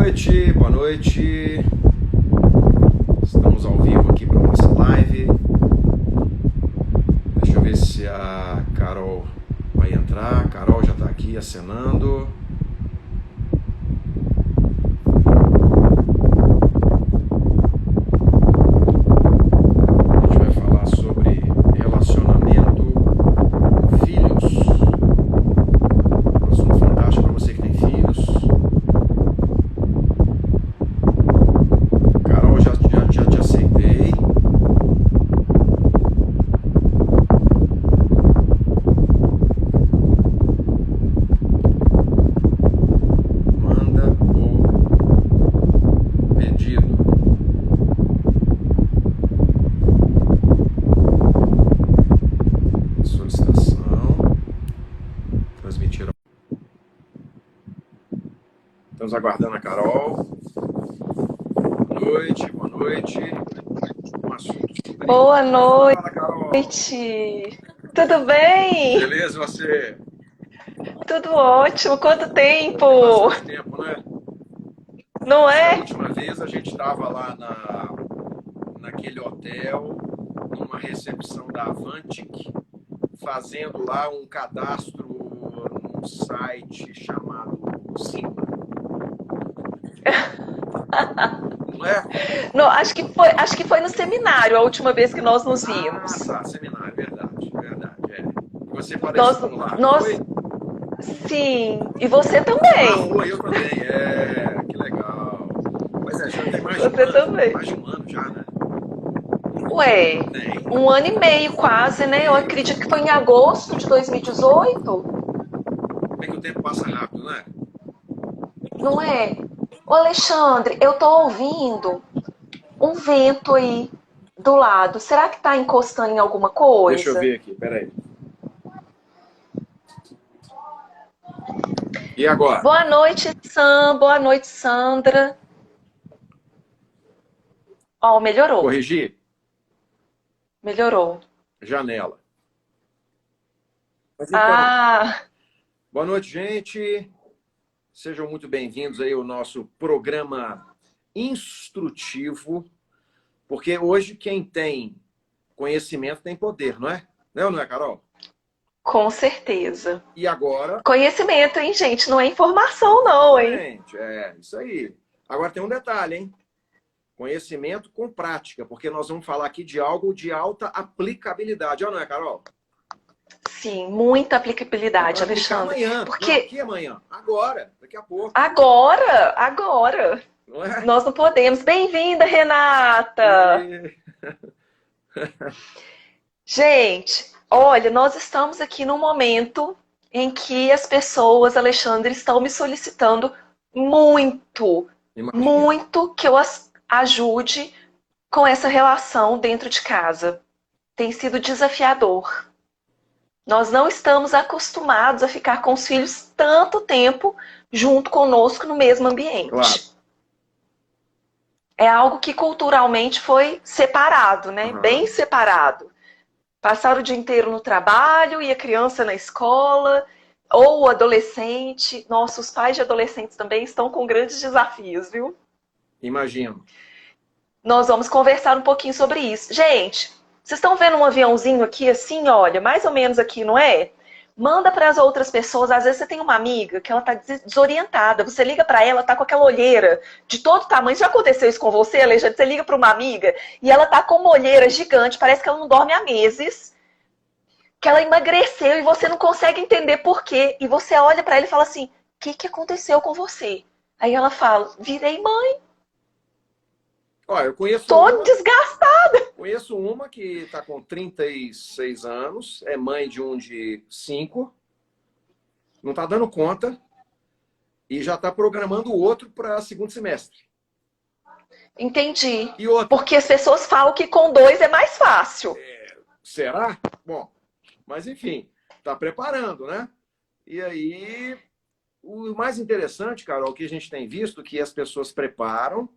noite, boa noite. Estamos ao vivo aqui para a nossa live. Deixa eu ver se a Carol vai entrar. A Carol já está aqui acenando. A gente vai falar sobre relacionamento com filhos. Um assunto fantástico para você que tem filhos. Carol, já te aceitei. Manda o pedido. Solicitação. Transmitir. Estamos aguardando a Carol. Boa noite, boa noite. Um assunto sobre... Boa Fala, Carol. noite! Tudo bem? Beleza, você? Tudo ótimo. Quanto tempo? Bastante tempo, né? Não Da é? última vez a gente estava lá naquele hotel, numa recepção da Avantic, fazendo lá um cadastro num site chamado Simba. Não é? Não, acho que foi no seminário a última vez que nós nos vimos. Ah, tá, seminário, verdade, verdade. É. Você Nós, apareceu lá, não nós, foi? sim. E você Ah, também. foi, eu também. É, que legal. Pois é, já tem Você também. mais de um ano já, né? Ué, Tem, 1 ano e meio quase, né? Eu acredito que foi em agosto de 2018, como é que o tempo passa rápido, né? não é? Ô Alexandre, eu tô ouvindo um vento aí do lado. Será que tá encostando em alguma Deixa eu coisa? ver aqui, peraí. E agora? Boa noite, Sam. Boa noite, Sandra. Ó, melhorou. Corrigir? Melhorou. Janela. Mas então, Ah, boa noite, gente. Sejam muito bem-vindos aí ao nosso programa instrutivo, porque hoje quem tem conhecimento tem poder, não é? Não, não é, Carol? com certeza. E agora, Conhecimento, hein, gente? Não é informação, não, hein? exatamente, é isso aí. Agora tem um detalhe, hein? Conhecimento com prática, porque nós vamos falar aqui de algo de alta aplicabilidade, ou não é, Carol? Sim, muita É para aplicabilidade, aplicar Alexandre. amanhã. Não, Porque que amanhã? Agora, daqui a pouco, agora, não é? nós não podemos. Bem-vinda, Renata! E... Gente, olha, nós estamos aqui num momento em que as pessoas, Alexandre, estão me solicitando muito, Imagino. muito que eu as ajude com essa relação dentro de casa. Tem sido desafiador. Nós não estamos acostumados a ficar com os filhos tanto tempo junto conosco no mesmo Claro. ambiente. É algo que culturalmente foi separado, né? Bem Aham. separado. Passar o dia inteiro no trabalho e a criança na escola, ou o adolescente. Nossa, os pais de adolescentes também estão com grandes desafios, viu? Imagino. Nós vamos conversar um pouquinho sobre isso. Gente, vocês estão vendo um aviãozinho aqui assim, olha, mais ou menos aqui, não é? Manda para as outras pessoas. Às vezes você tem uma amiga que ela tá desorientada. Você liga para ela, tá com aquela olheira de todo tamanho. Já aconteceu isso com você, Alexandre? Você liga para uma amiga e ela tá com uma olheira gigante, parece que ela não dorme há meses, que ela emagreceu e você não consegue entender por quê. E você olha para ela e fala assim: o que aconteceu com você? Aí ela fala: virei mãe, Ó, eu tô desgastada. conheço uma que está com 36 anos, é mãe de um de 5, não está dando conta e já está programando o outro para segundo semestre. Entendi. E outra, Porque as pessoas falam que com dois é mais fácil. será? Bom, mas enfim, está preparando, né? E aí, o mais interessante, Carol, que a gente tem visto que as pessoas preparam,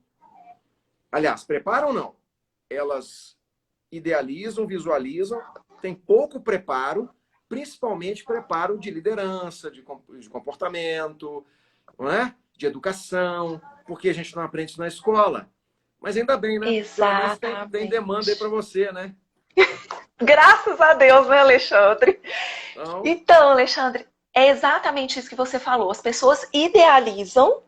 aliás, preparam não, elas idealizam, visualizam, tem pouco preparo, principalmente preparo de liderança, de comportamento, não é? De educação. porque a gente não aprende isso na escola. Mas ainda bem, né? Pelo menos tem Exatamente. demanda aí para você, né? Graças a Deus, né, Alexandre? Então, Então, Alexandre, é exatamente isso que você falou. As pessoas idealizam,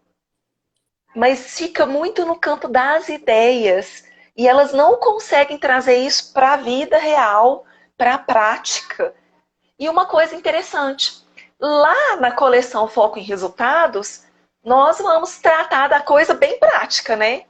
mas fica muito no campo das ideias. E elas não conseguem trazer isso para a vida real, para a prática. E uma coisa interessante, lá na coleção Foco em Resultados, nós vamos tratar da coisa bem prática, né?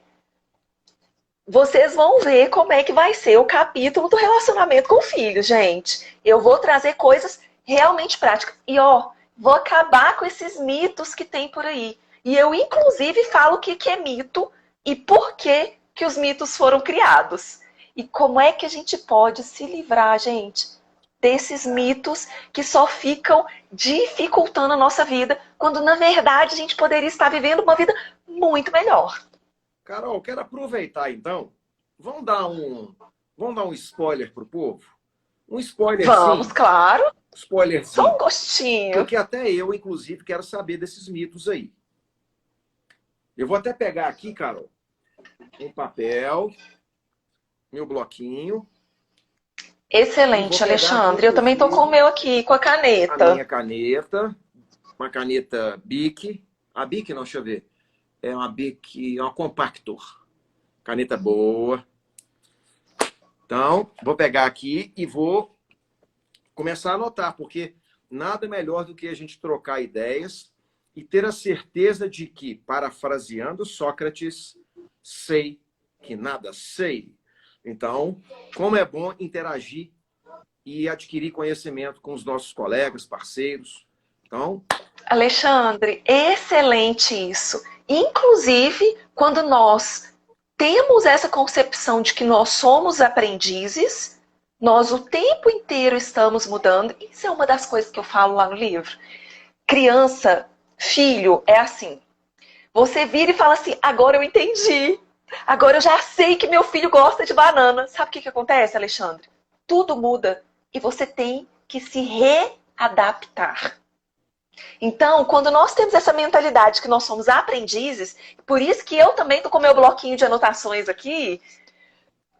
Vocês vão ver como é que vai ser o capítulo do relacionamento com o filho, gente. Eu vou trazer coisas realmente práticas. E, ó, vou acabar com esses mitos que tem por aí. E eu, inclusive, falo o que é mito e por que os mitos foram criados. E como é que a gente pode se livrar, gente, desses mitos que só ficam dificultando a nossa vida, quando, na verdade, a gente poderia estar vivendo uma vida muito melhor. Carol, quero aproveitar então. Vamos dar um spoiler pro povo? Um Vamos, spoilerzinho, claro. Só um spoilerzinho, gostinho. porque até eu, inclusive, quero saber desses mitos aí. Eu vou até pegar aqui, Carol, um papel, meu bloquinho, e vou Excelente, pegar aqui, Alexandre. Eu também tô com o inclusive, meu aqui, com a a minha caneta. caneta, uma caneta Bic. A Bic, não, deixa eu ver. É uma Bic, é uma Compactor. Caneta boa. Então, vou pegar aqui e vou começar a anotar, porque nada melhor do que a gente trocar ideias e ter a certeza de que, parafraseando Sócrates, sei que nada sei. Então, como é bom interagir e adquirir conhecimento com os nossos colegas, parceiros. Então, Alexandre, excelente isso. Inclusive, quando nós temos essa concepção de que nós somos aprendizes, nós o tempo inteiro estamos mudando. Isso é uma das coisas que eu falo lá no livro. Criança, filho, é assim. Você vira e fala assim, agora eu entendi. Agora eu já sei que meu filho gosta de banana. Sabe o que acontece, Alexandre? Tudo muda e você tem que se readaptar. Então, quando nós temos essa mentalidade que nós somos aprendizes, por isso que eu também tô com meu bloquinho de anotações aqui,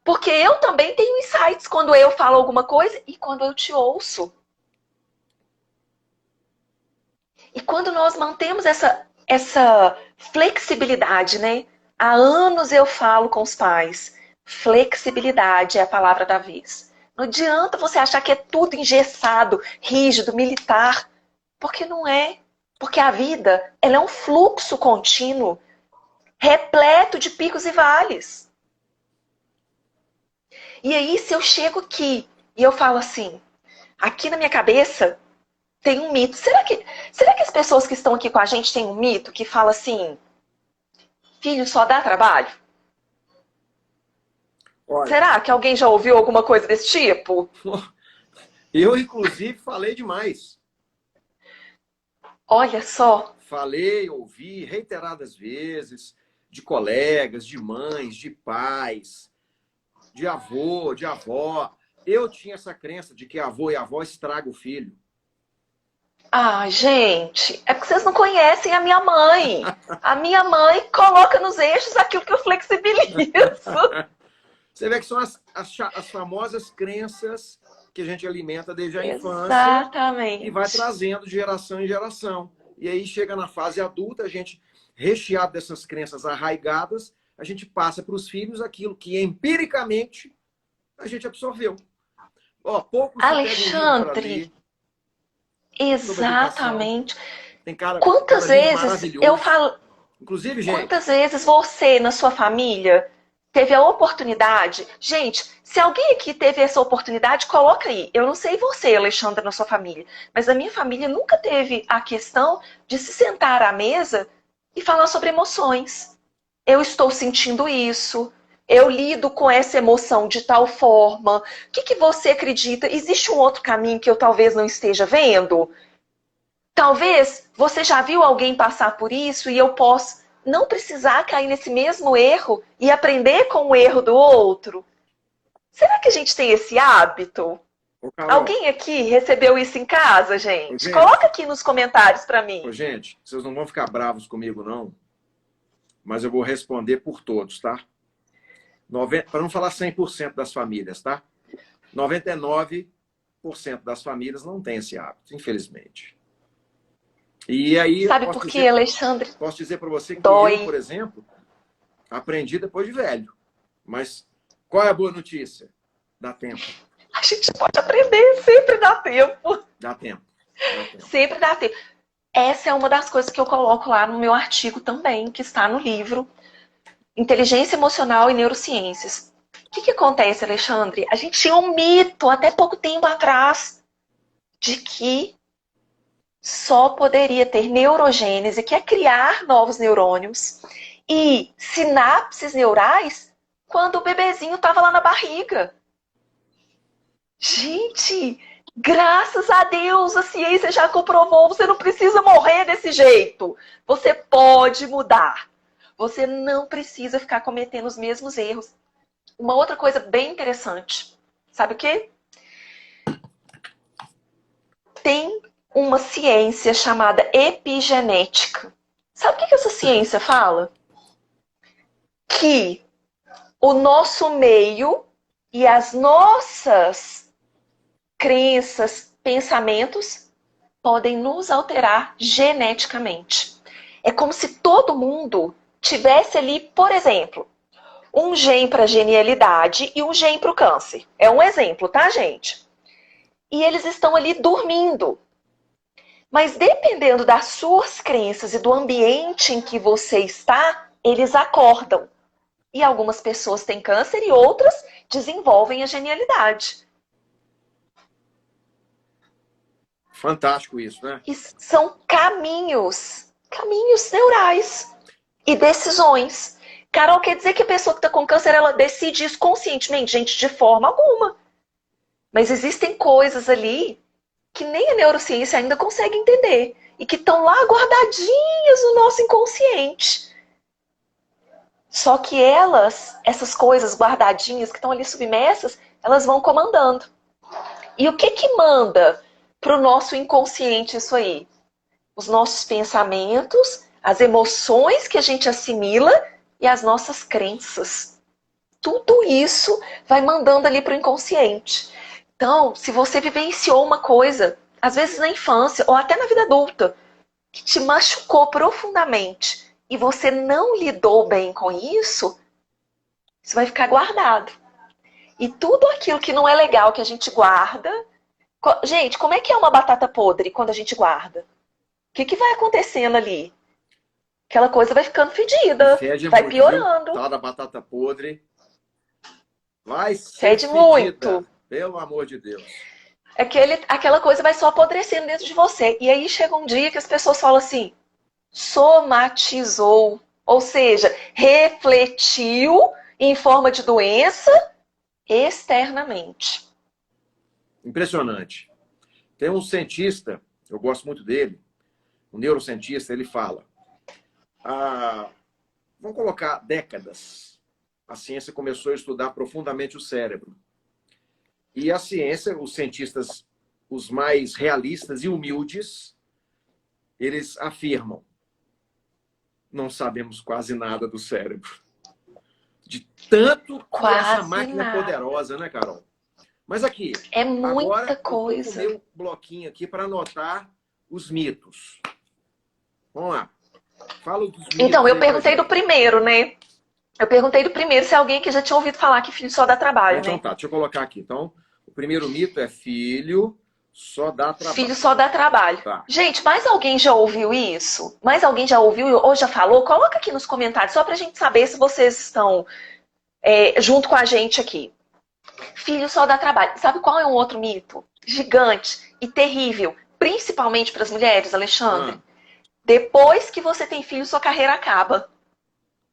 porque eu também tenho insights quando eu falo alguma coisa e quando eu te ouço. E quando nós mantemos essa flexibilidade, né? Há anos eu falo com os pais, flexibilidade é a palavra da vez. Não adianta você achar que é tudo engessado, rígido, militar, porque não é. Porque a vida, ela é um fluxo contínuo, repleto de picos e vales. E aí, se eu chego aqui e eu falo assim, aqui na minha cabeça tem um mito. Será que as pessoas que estão aqui com a gente têm um mito que fala assim, filho só dá trabalho? olha, Será que alguém já ouviu alguma coisa desse tipo? eu, inclusive, falei demais. Olha só. Falei, ouvi reiteradas vezes de colegas, de mães, de pais, de avô, de avó. Eu tinha essa crença de que avô e avó estragam o filho. Ah, gente, é porque vocês não conhecem a minha mãe. A minha mãe coloca nos eixos aquilo que eu flexibilizo. Você vê que são as famosas crenças que a gente alimenta desde a infância e vai Exatamente. trazendo de geração em geração. E aí chega na fase adulta, a gente, recheado dessas crenças arraigadas, a gente passa para os filhos aquilo que empiricamente a gente absorveu. Ó, pouco se pega um livro para Alexandre, ler sobre educação. exatamente. Tem cada Quantas livro vezes eu maravilhoso. falo, Inclusive, gente, quantas vezes você, na sua família, teve a oportunidade? Gente, se alguém aqui teve essa oportunidade, coloca aí. Eu não sei você, Alexandra, na sua família, mas a minha família nunca teve a questão de se sentar à mesa e falar sobre emoções. Eu estou sentindo isso. Eu lido com essa emoção de tal forma. O que você acredita? Existe um outro caminho que eu talvez não esteja vendo? Talvez você já viu alguém passar por isso e eu posso não precisar cair nesse mesmo erro e aprender com o erro do outro. Será que a gente tem esse hábito? ô Carol, Alguém aqui recebeu isso em casa, ô, gente? gente, Coloca aqui nos comentários para mim. ô, gente, vocês não vão ficar bravos comigo, não. mas eu vou responder por todos, tá? Para não falar 100% das famílias, tá? 99% das famílias não tem esse hábito, infelizmente. E aí, Sabe por quê, Alexandre? Posso dizer para você que Dói. eu, por exemplo, aprendi depois de velho. Mas qual é a boa notícia? Dá tempo. A gente pode aprender, sempre dá tempo. Dá tempo. Sempre dá tempo. Essa é uma das coisas que eu coloco lá no meu artigo também, que está no livro Inteligência Emocional e Neurociências. O que acontece, Alexandre? A gente tinha um mito, até pouco tempo atrás, de que só poderia ter neurogênese, que é criar novos neurônios, e sinapses neurais quando o bebezinho estava lá na barriga. Gente, graças a Deus, a ciência já comprovou, você não precisa morrer desse jeito. Você pode mudar. Você não precisa ficar cometendo os mesmos erros. Uma outra coisa bem interessante, sabe o quê? Tem uma ciência chamada epigenética. Sabe o que essa ciência fala? Que o nosso meio e as nossas crenças, pensamentos podem nos alterar geneticamente. É como se todo mundo tivesse ali, por exemplo, um gene para genialidade e um gene para o câncer. É um exemplo, tá, gente? E eles estão ali dormindo. Mas dependendo das suas crenças e do ambiente em que você está, eles acordam. E algumas pessoas têm câncer e outras desenvolvem a genialidade. Fantástico isso, né? E são caminhos neurais e decisões. Carol, quer dizer que a pessoa que está com câncer, ela decide isso conscientemente? Gente, de forma alguma. Mas existem coisas ali que nem a neurociência ainda consegue entender. E que estão lá guardadinhas no nosso inconsciente. Só que essas coisas guardadinhas que estão ali submersas, elas vão comandando. E o que manda para o nosso inconsciente isso aí? Os nossos pensamentos, as emoções que a gente assimila e as nossas crenças. Tudo isso vai mandando ali para o inconsciente. Então, se você vivenciou uma coisa, às vezes na infância ou até na vida adulta, que te machucou profundamente e você não lidou bem com isso, isso vai ficar guardado. E tudo aquilo que não é legal que a gente guarda... Gente, como é que é uma batata podre quando a gente guarda? O que vai acontecendo ali? Aquela coisa vai ficando fedida, vai piorando. Tal da batata podre. Vai ser fede fedida, muito. pelo amor de Deus. Aquela coisa vai só apodrecendo dentro de você. E aí chega um dia que as pessoas falam assim, somatizou. Ou seja, refletiu em forma de doença externamente. Impressionante. Tem um cientista, eu gosto muito dele, um neurocientista, ele fala, vamos colocar décadas, a ciência começou a estudar profundamente o cérebro. E a ciência, os cientistas, os mais realistas e humildes, eles afirmam, não sabemos quase nada do cérebro. De tanto que essa máquina é poderosa, né, Carol? Mas aqui, é muita agora coisa. Eu vou meu bloquinho aqui para anotar os mitos. Vamos lá. Fala dos mitos. Então, eu perguntei do primeiro, né? Eu perguntei do primeiro se alguém que já tinha ouvido falar que filho só dá trabalho, então, né? Tá, deixa eu colocar aqui. Então, o primeiro mito é filho só dá trabalho. Filho só dá trabalho. Tá. Gente, mais alguém já ouviu isso? Mais alguém já ouviu ou já falou? Coloca aqui nos comentários, só pra gente saber se vocês estão junto com a gente aqui. Filho só dá trabalho. Sabe qual é um outro mito? Gigante e terrível, principalmente para as mulheres, Alexandre? Depois que você tem filho, sua carreira acaba.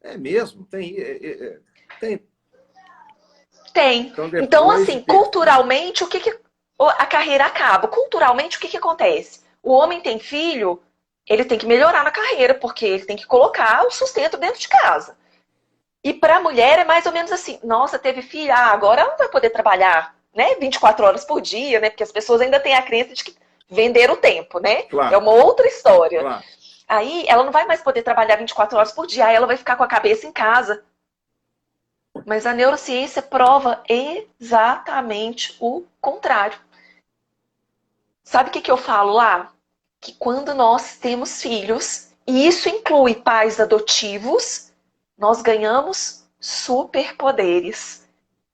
É mesmo? Tem. Tem. Então assim, culturalmente, o que a carreira acaba? Culturalmente, o que acontece? O homem tem filho, ele tem que melhorar na carreira, porque ele tem que colocar o sustento dentro de casa. E para a mulher é mais ou menos assim, nossa, teve filho, agora ela não vai poder trabalhar, né, 24 horas por dia, né, porque as pessoas ainda têm a crença de que vender o tempo, né? Claro. É uma outra história. Claro. Aí ela não vai mais poder trabalhar 24 horas por dia, aí ela vai ficar com a cabeça em casa. Mas a neurociência prova exatamente o contrário. Sabe o que eu falo lá? Que quando nós temos filhos, e isso inclui pais adotivos, nós ganhamos superpoderes.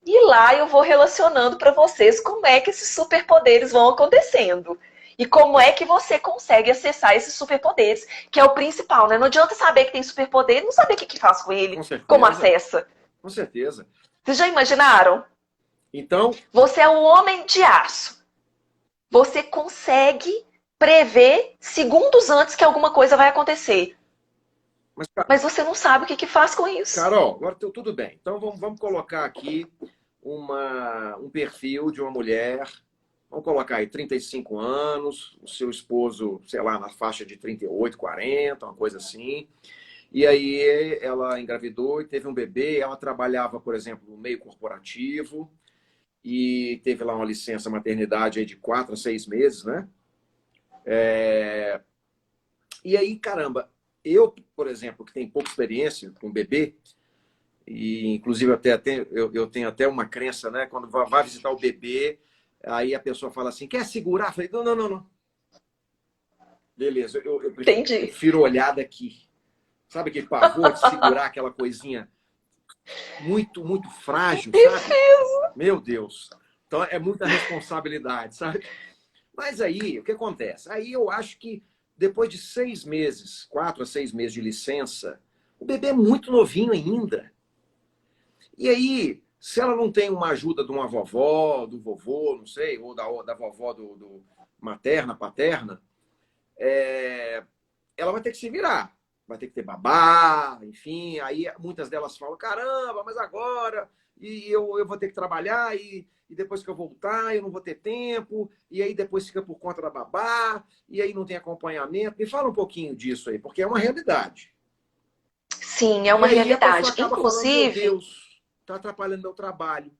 E lá eu vou relacionando para vocês como é que esses superpoderes vão acontecendo. E como é que você consegue acessar esses superpoderes, que é o principal, né? Não adianta saber que tem superpoder e não saber o que faz com ele, Com como certeza, acessa. com certeza. Vocês já imaginaram? Então, Você é um homem de aço. Você consegue prever segundos antes que alguma coisa vai acontecer. mas, Mas você não sabe o que faz com isso. Carol, agora tudo bem. Então vamos colocar aqui um perfil de uma mulher. Vamos colocar aí 35 anos, o seu esposo, sei lá, na faixa de 38, 40, uma coisa assim. E aí ela engravidou e teve um bebê. Ela trabalhava, por exemplo, no meio corporativo e teve lá uma licença maternidade aí de 4 a 6 meses, né? E aí, caramba, eu, por exemplo, que tenho pouca experiência com bebê, e inclusive eu tenho até uma crença, né? Quando vai visitar o bebê, aí a pessoa fala assim, quer segurar? Eu falei, não, não, não, não. Beleza, eu Entendi. prefiro olhar daqui. Sabe aquele pavor de segurar aquela coisinha muito, muito frágil, sabe? Meu Deus. Então é muita responsabilidade, sabe? Mas aí, o que acontece? Aí eu acho que depois de 6 meses, 4 a 6 meses de licença, o bebê é muito novinho ainda. E aí, se ela não tem uma ajuda de uma vovó, do vovô, não sei, ou da vovó do materna, paterna, ela vai ter que se virar. Vai ter que ter babá, enfim. Aí muitas delas falam, caramba, mas agora e eu vou ter que trabalhar e depois que eu voltar eu não vou ter tempo. E aí depois fica por conta da babá e aí não tem acompanhamento. Me fala um pouquinho disso aí, porque é uma realidade. Sim, é E uma aí a pessoa realidade. acaba falando, meu Inclusive, Deus, está atrapalhando meu trabalho.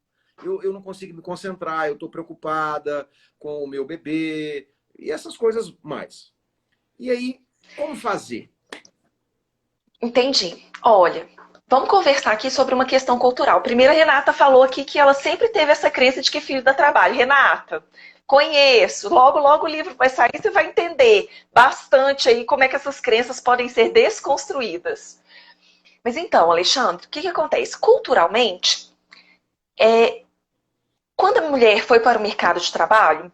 Eu não consigo me concentrar, eu estou preocupada com o meu bebê e essas coisas mais. E aí, como fazer? entendi. Olha, vamos conversar aqui sobre uma questão cultural. Primeiro, a Renata falou aqui que ela sempre teve essa crença de que filho dá trabalho. Renata, conheço. Logo, logo o livro vai sair, você vai entender bastante aí como é que essas crenças podem ser desconstruídas. Mas então, Alexandre, o que acontece? Culturalmente, quando a mulher foi para o mercado de trabalho,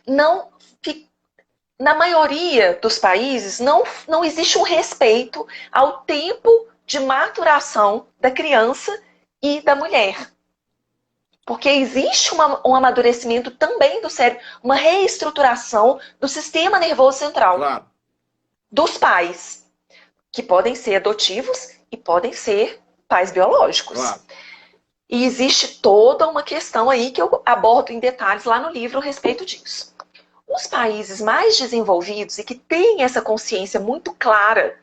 não, na maioria dos países não existe um respeito ao tempo de maturação da criança e da mulher. Porque existe um amadurecimento também do cérebro, uma reestruturação do sistema nervoso central Claro, dos pais, que podem ser adotivos e podem ser pais biológicos. claro. E existe toda uma questão aí que eu abordo em detalhes lá no livro a respeito disso. Os países mais desenvolvidos e que têm essa consciência muito clara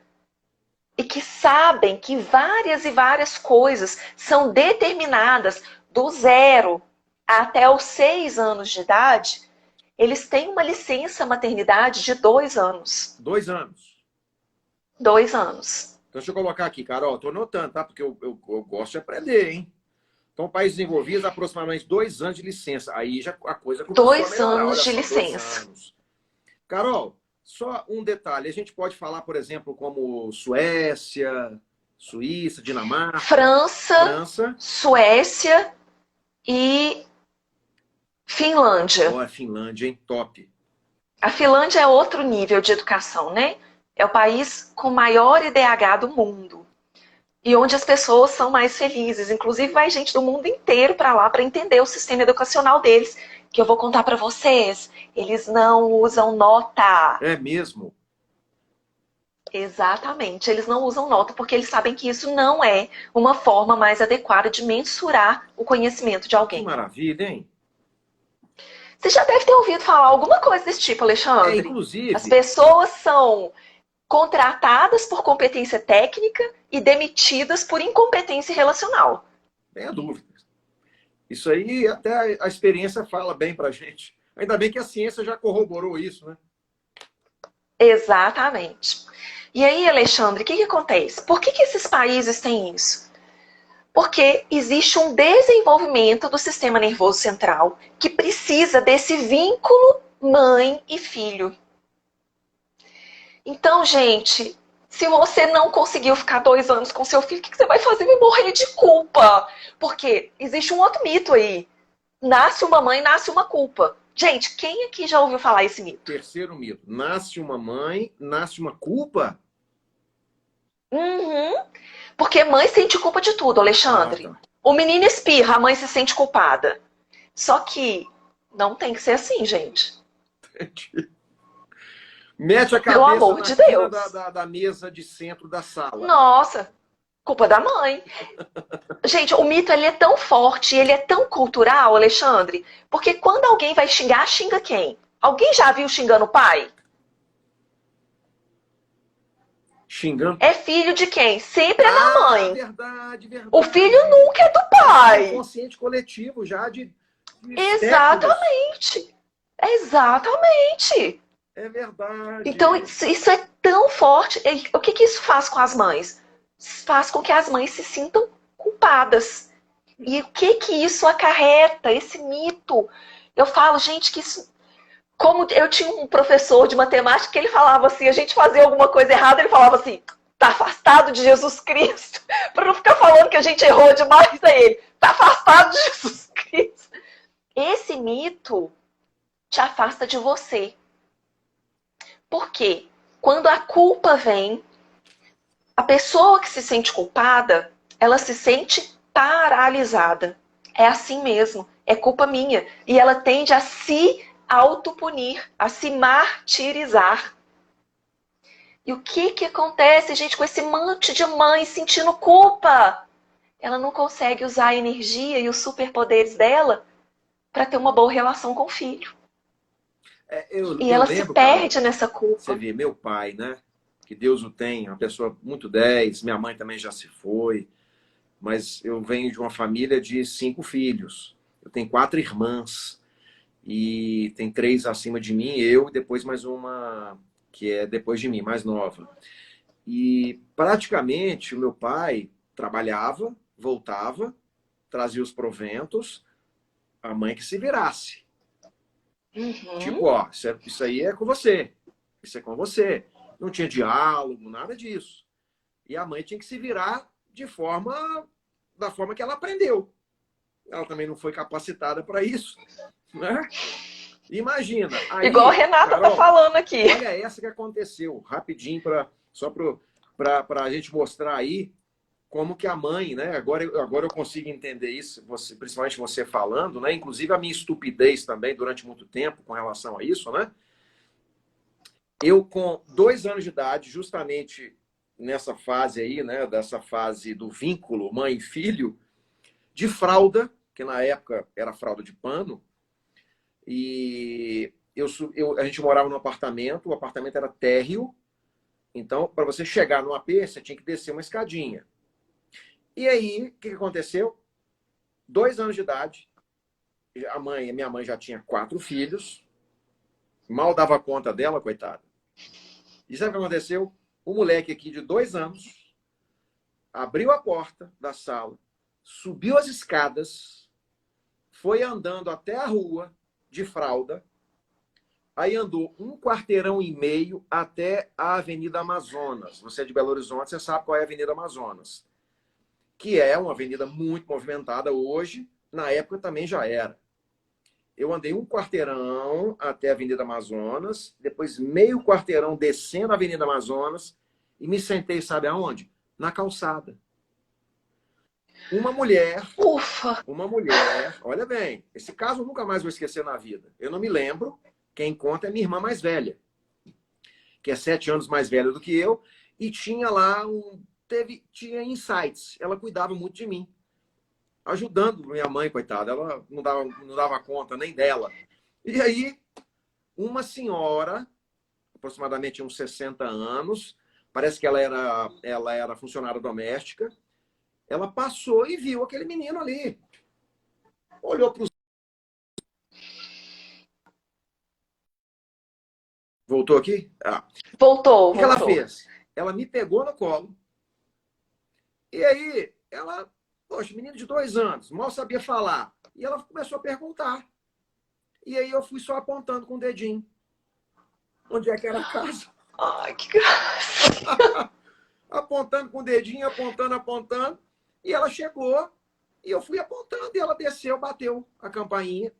e que sabem que várias e várias coisas são determinadas do 0 até os 6 anos de idade, eles têm uma licença maternidade de 2 anos. 2 anos. 2 anos. Então, deixa eu colocar aqui, Carol. Estou anotando, tá? Porque eu gosto de aprender, hein? Então, países desenvolvidos, aproximadamente 2 anos de licença. Aí já a coisa começou a 2 melhorar. anos Olha de só, 2 licença. anos. Carol, só um detalhe. A gente pode falar, por exemplo, como Suécia, Suíça, Dinamarca, França. Suécia e Finlândia. Ó, a Finlândia, hein? Top. A Finlândia é outro nível de educação, né? É o país com maior IDH do mundo. E onde as pessoas são mais felizes. Inclusive, vai gente do mundo inteiro para lá para entender o sistema educacional deles. Que eu vou contar para vocês. Eles não usam nota. É mesmo? Exatamente. Eles não usam nota porque eles sabem que isso não é uma forma mais adequada de mensurar o conhecimento de Que alguém. maravilha, hein? Você já deve ter ouvido falar alguma coisa desse tipo, Alexandre. Inclusive... As pessoas são contratadas por competência técnica e demitidas por incompetência relacional. Não tenha dúvida. Isso aí, até a experiência fala bem pra gente. Ainda bem que a ciência já corroborou isso, né? Exatamente. E aí, Alexandre, o que acontece? Por que esses países têm isso? Porque existe um desenvolvimento do sistema nervoso central que precisa desse vínculo mãe e filho. Então, gente, se você não conseguiu ficar 2 anos com seu filho, o que você vai fazer? Vai morrer de culpa. Porque existe um outro mito aí. Nasce uma mãe, nasce uma culpa. Gente, quem aqui já ouviu falar esse mito? Terceiro mito. Nasce uma mãe, nasce uma culpa? Uhum. Porque mãe sente culpa de tudo, Ah, Alexandre. tá. O menino espirra, a mãe se sente culpada. Só que não tem que ser assim, gente. Mete a Pelo cabeça amor na de quina Deus. da mesa de centro da sala. Nossa, culpa da mãe. Gente, o mito ele é tão forte, ele é tão cultural, Alexandre, porque quando alguém vai xingar, xinga quem? Alguém já viu xingando o pai? Xingando. É filho de quem? Sempre é da Ah, mãe. verdade, O filho verdade. nunca é do Isso é pai. inconsciente coletivo já de séculos. Exatamente. Exatamente. É Então, verdade. isso é tão forte. E o que isso faz com as mães? Faz com que as mães se sintam culpadas. E o que isso acarreta, esse mito? Eu falo, gente, que isso. Como eu tinha um professor de matemática que ele falava assim, a gente fazia alguma coisa errada, ele falava assim, tá afastado de Jesus Cristo. Para não ficar falando que a gente errou demais a ele. Tá afastado de Jesus Cristo. Esse mito te afasta de você. Por quê? Quando a culpa vem, a pessoa que se sente culpada, ela se sente paralisada. É assim mesmo, é culpa minha. E ela tende a se autopunir, a se martirizar. E o que acontece, gente, com esse monte de mãe sentindo culpa? Ela não consegue usar a energia e os superpoderes dela para ter uma boa relação com o filho. E Eu ela se lembro, Carol, perde nessa você culpa. vê, meu pai, né? Que Deus o tenha, uma pessoa muito 10, minha mãe também já se foi, mas eu venho de uma família de 5 filhos. Eu tenho 4 irmãs e tem 3 acima de mim, eu e depois mais uma que é depois de mim, mais nova. E praticamente o meu pai trabalhava, voltava, trazia os proventos, a mãe que se virasse. Uhum. Tipo, ó, isso aí é com você. Isso é com você. Não tinha diálogo, nada disso. E a mãe tinha que se virar da forma que ela aprendeu. Ela também não foi capacitada para isso, né? Imagina, Igual a aí, Renata tá Carol, falando aqui. olha essa que aconteceu, rapidinho, só para a gente mostrar aí como que a mãe, né? Agora eu consigo entender isso, principalmente você falando, né? Inclusive a minha estupidez também durante muito tempo com relação a isso, né? Eu, com 2 anos de idade, justamente nessa fase aí, né? Dessa fase do vínculo mãe e filho, de fralda, que na época era fralda de pano, e a gente morava num apartamento, o apartamento era térreo, então, para você chegar no AP, você tinha que descer uma escadinha. E aí, o que aconteceu? 2 anos de idade, minha mãe já tinha 4 filhos, mal dava conta dela, coitada. E sabe o que aconteceu? O moleque aqui de 2 anos abriu a porta da sala, subiu as escadas, foi andando até a rua de fralda, aí andou 1,5 quarteirão até a Avenida Amazonas. Você é de Belo Horizonte, você sabe qual é a Avenida Amazonas, que é uma avenida muito movimentada hoje, na época também já era. Eu andei 1 quarteirão até a Avenida Amazonas, depois meio quarteirão descendo a Avenida Amazonas e me sentei, sabe aonde? Na calçada. Uma mulher, Ufa! olha bem, esse caso eu nunca mais vou esquecer na vida. Eu não me lembro, quem conta é minha irmã mais velha, que é 7 anos mais velha do que eu, e tinha lá tinha insights, ela cuidava muito de mim, ajudando minha mãe, coitada, ela não dava conta nem dela. E aí, uma senhora, aproximadamente uns 60 anos, parece que ela era funcionária doméstica, ela passou e viu aquele menino ali. Olhou para os... Voltou aqui? Ah. O Voltou, que ela voltou. fez? ela me pegou no colo. E aí, ela, poxa, menino de 2 anos, mal sabia falar. E ela começou a perguntar. E aí eu fui só apontando com o dedinho. Onde é que era a casa? Ai, que graça. Apontando com o dedinho, apontando, apontando. E ela chegou, e eu fui apontando, e ela desceu, bateu a campainha.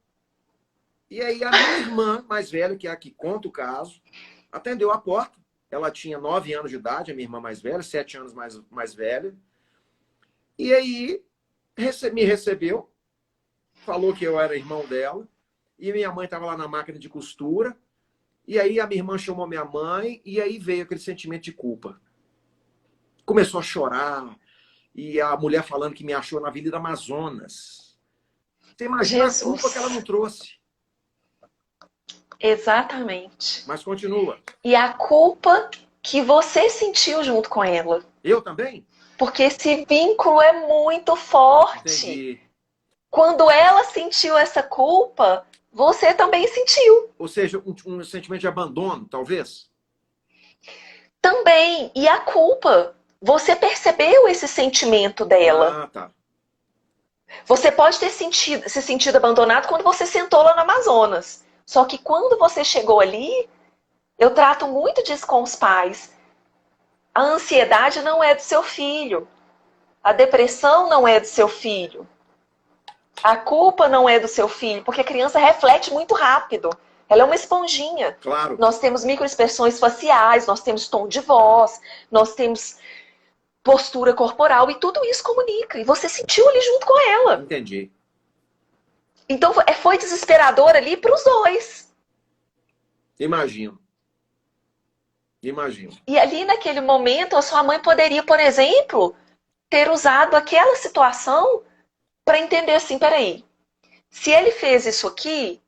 E aí a minha irmã mais velha, que é a que conta o caso, atendeu a porta. Ela tinha 9 anos de idade, a minha irmã mais velha, 7 anos mais velha. E aí me recebeu, falou que eu era irmão dela, e minha mãe estava lá na máquina de costura. E aí a minha irmã chamou minha mãe, e aí veio aquele sentimento de culpa. Começou a chorar, e a mulher falando que me achou na Avenida Amazonas. Você imagina a culpa que ela não Jesus. trouxe. Exatamente. Mas continua. E a culpa que você sentiu junto com ela. Eu também? Porque esse vínculo é muito forte. Entendi. Quando ela sentiu essa culpa, você também sentiu. Ou seja, um sentimento de abandono, talvez? Também. E a culpa. Você percebeu esse sentimento dela. Ah, tá. Você pode ter se sentido abandonado quando você sentou lá no Amazonas. Só que quando você chegou ali, eu trato muito disso com os pais. A ansiedade não é do seu filho. A depressão não é do seu filho. A culpa não é do seu filho, porque a criança reflete muito rápido. Ela é uma esponjinha. Claro. Nós temos microexpressões faciais, nós temos tom de voz, nós temos postura corporal e tudo isso comunica. E você sentiu ali junto com ela. Entendi. Então foi desesperador ali para os dois. Imagino. Imagino. E ali naquele momento a sua mãe poderia, por exemplo, ter usado aquela situação para entender assim, peraí, se ele fez isso aqui,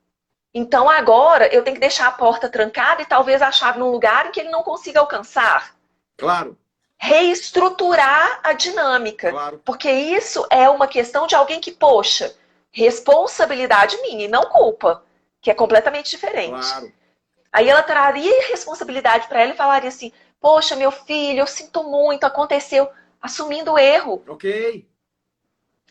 então agora eu tenho que deixar a porta trancada e talvez a chave num lugar em que ele não consiga alcançar. Claro. Reestruturar a dinâmica. Claro. Porque isso é uma questão de alguém que, poxa, responsabilidade minha e não culpa, que é completamente diferente. Claro. Aí ela traria responsabilidade para ela e falaria assim, poxa, meu filho, eu sinto muito, aconteceu, assumindo o erro. Ok.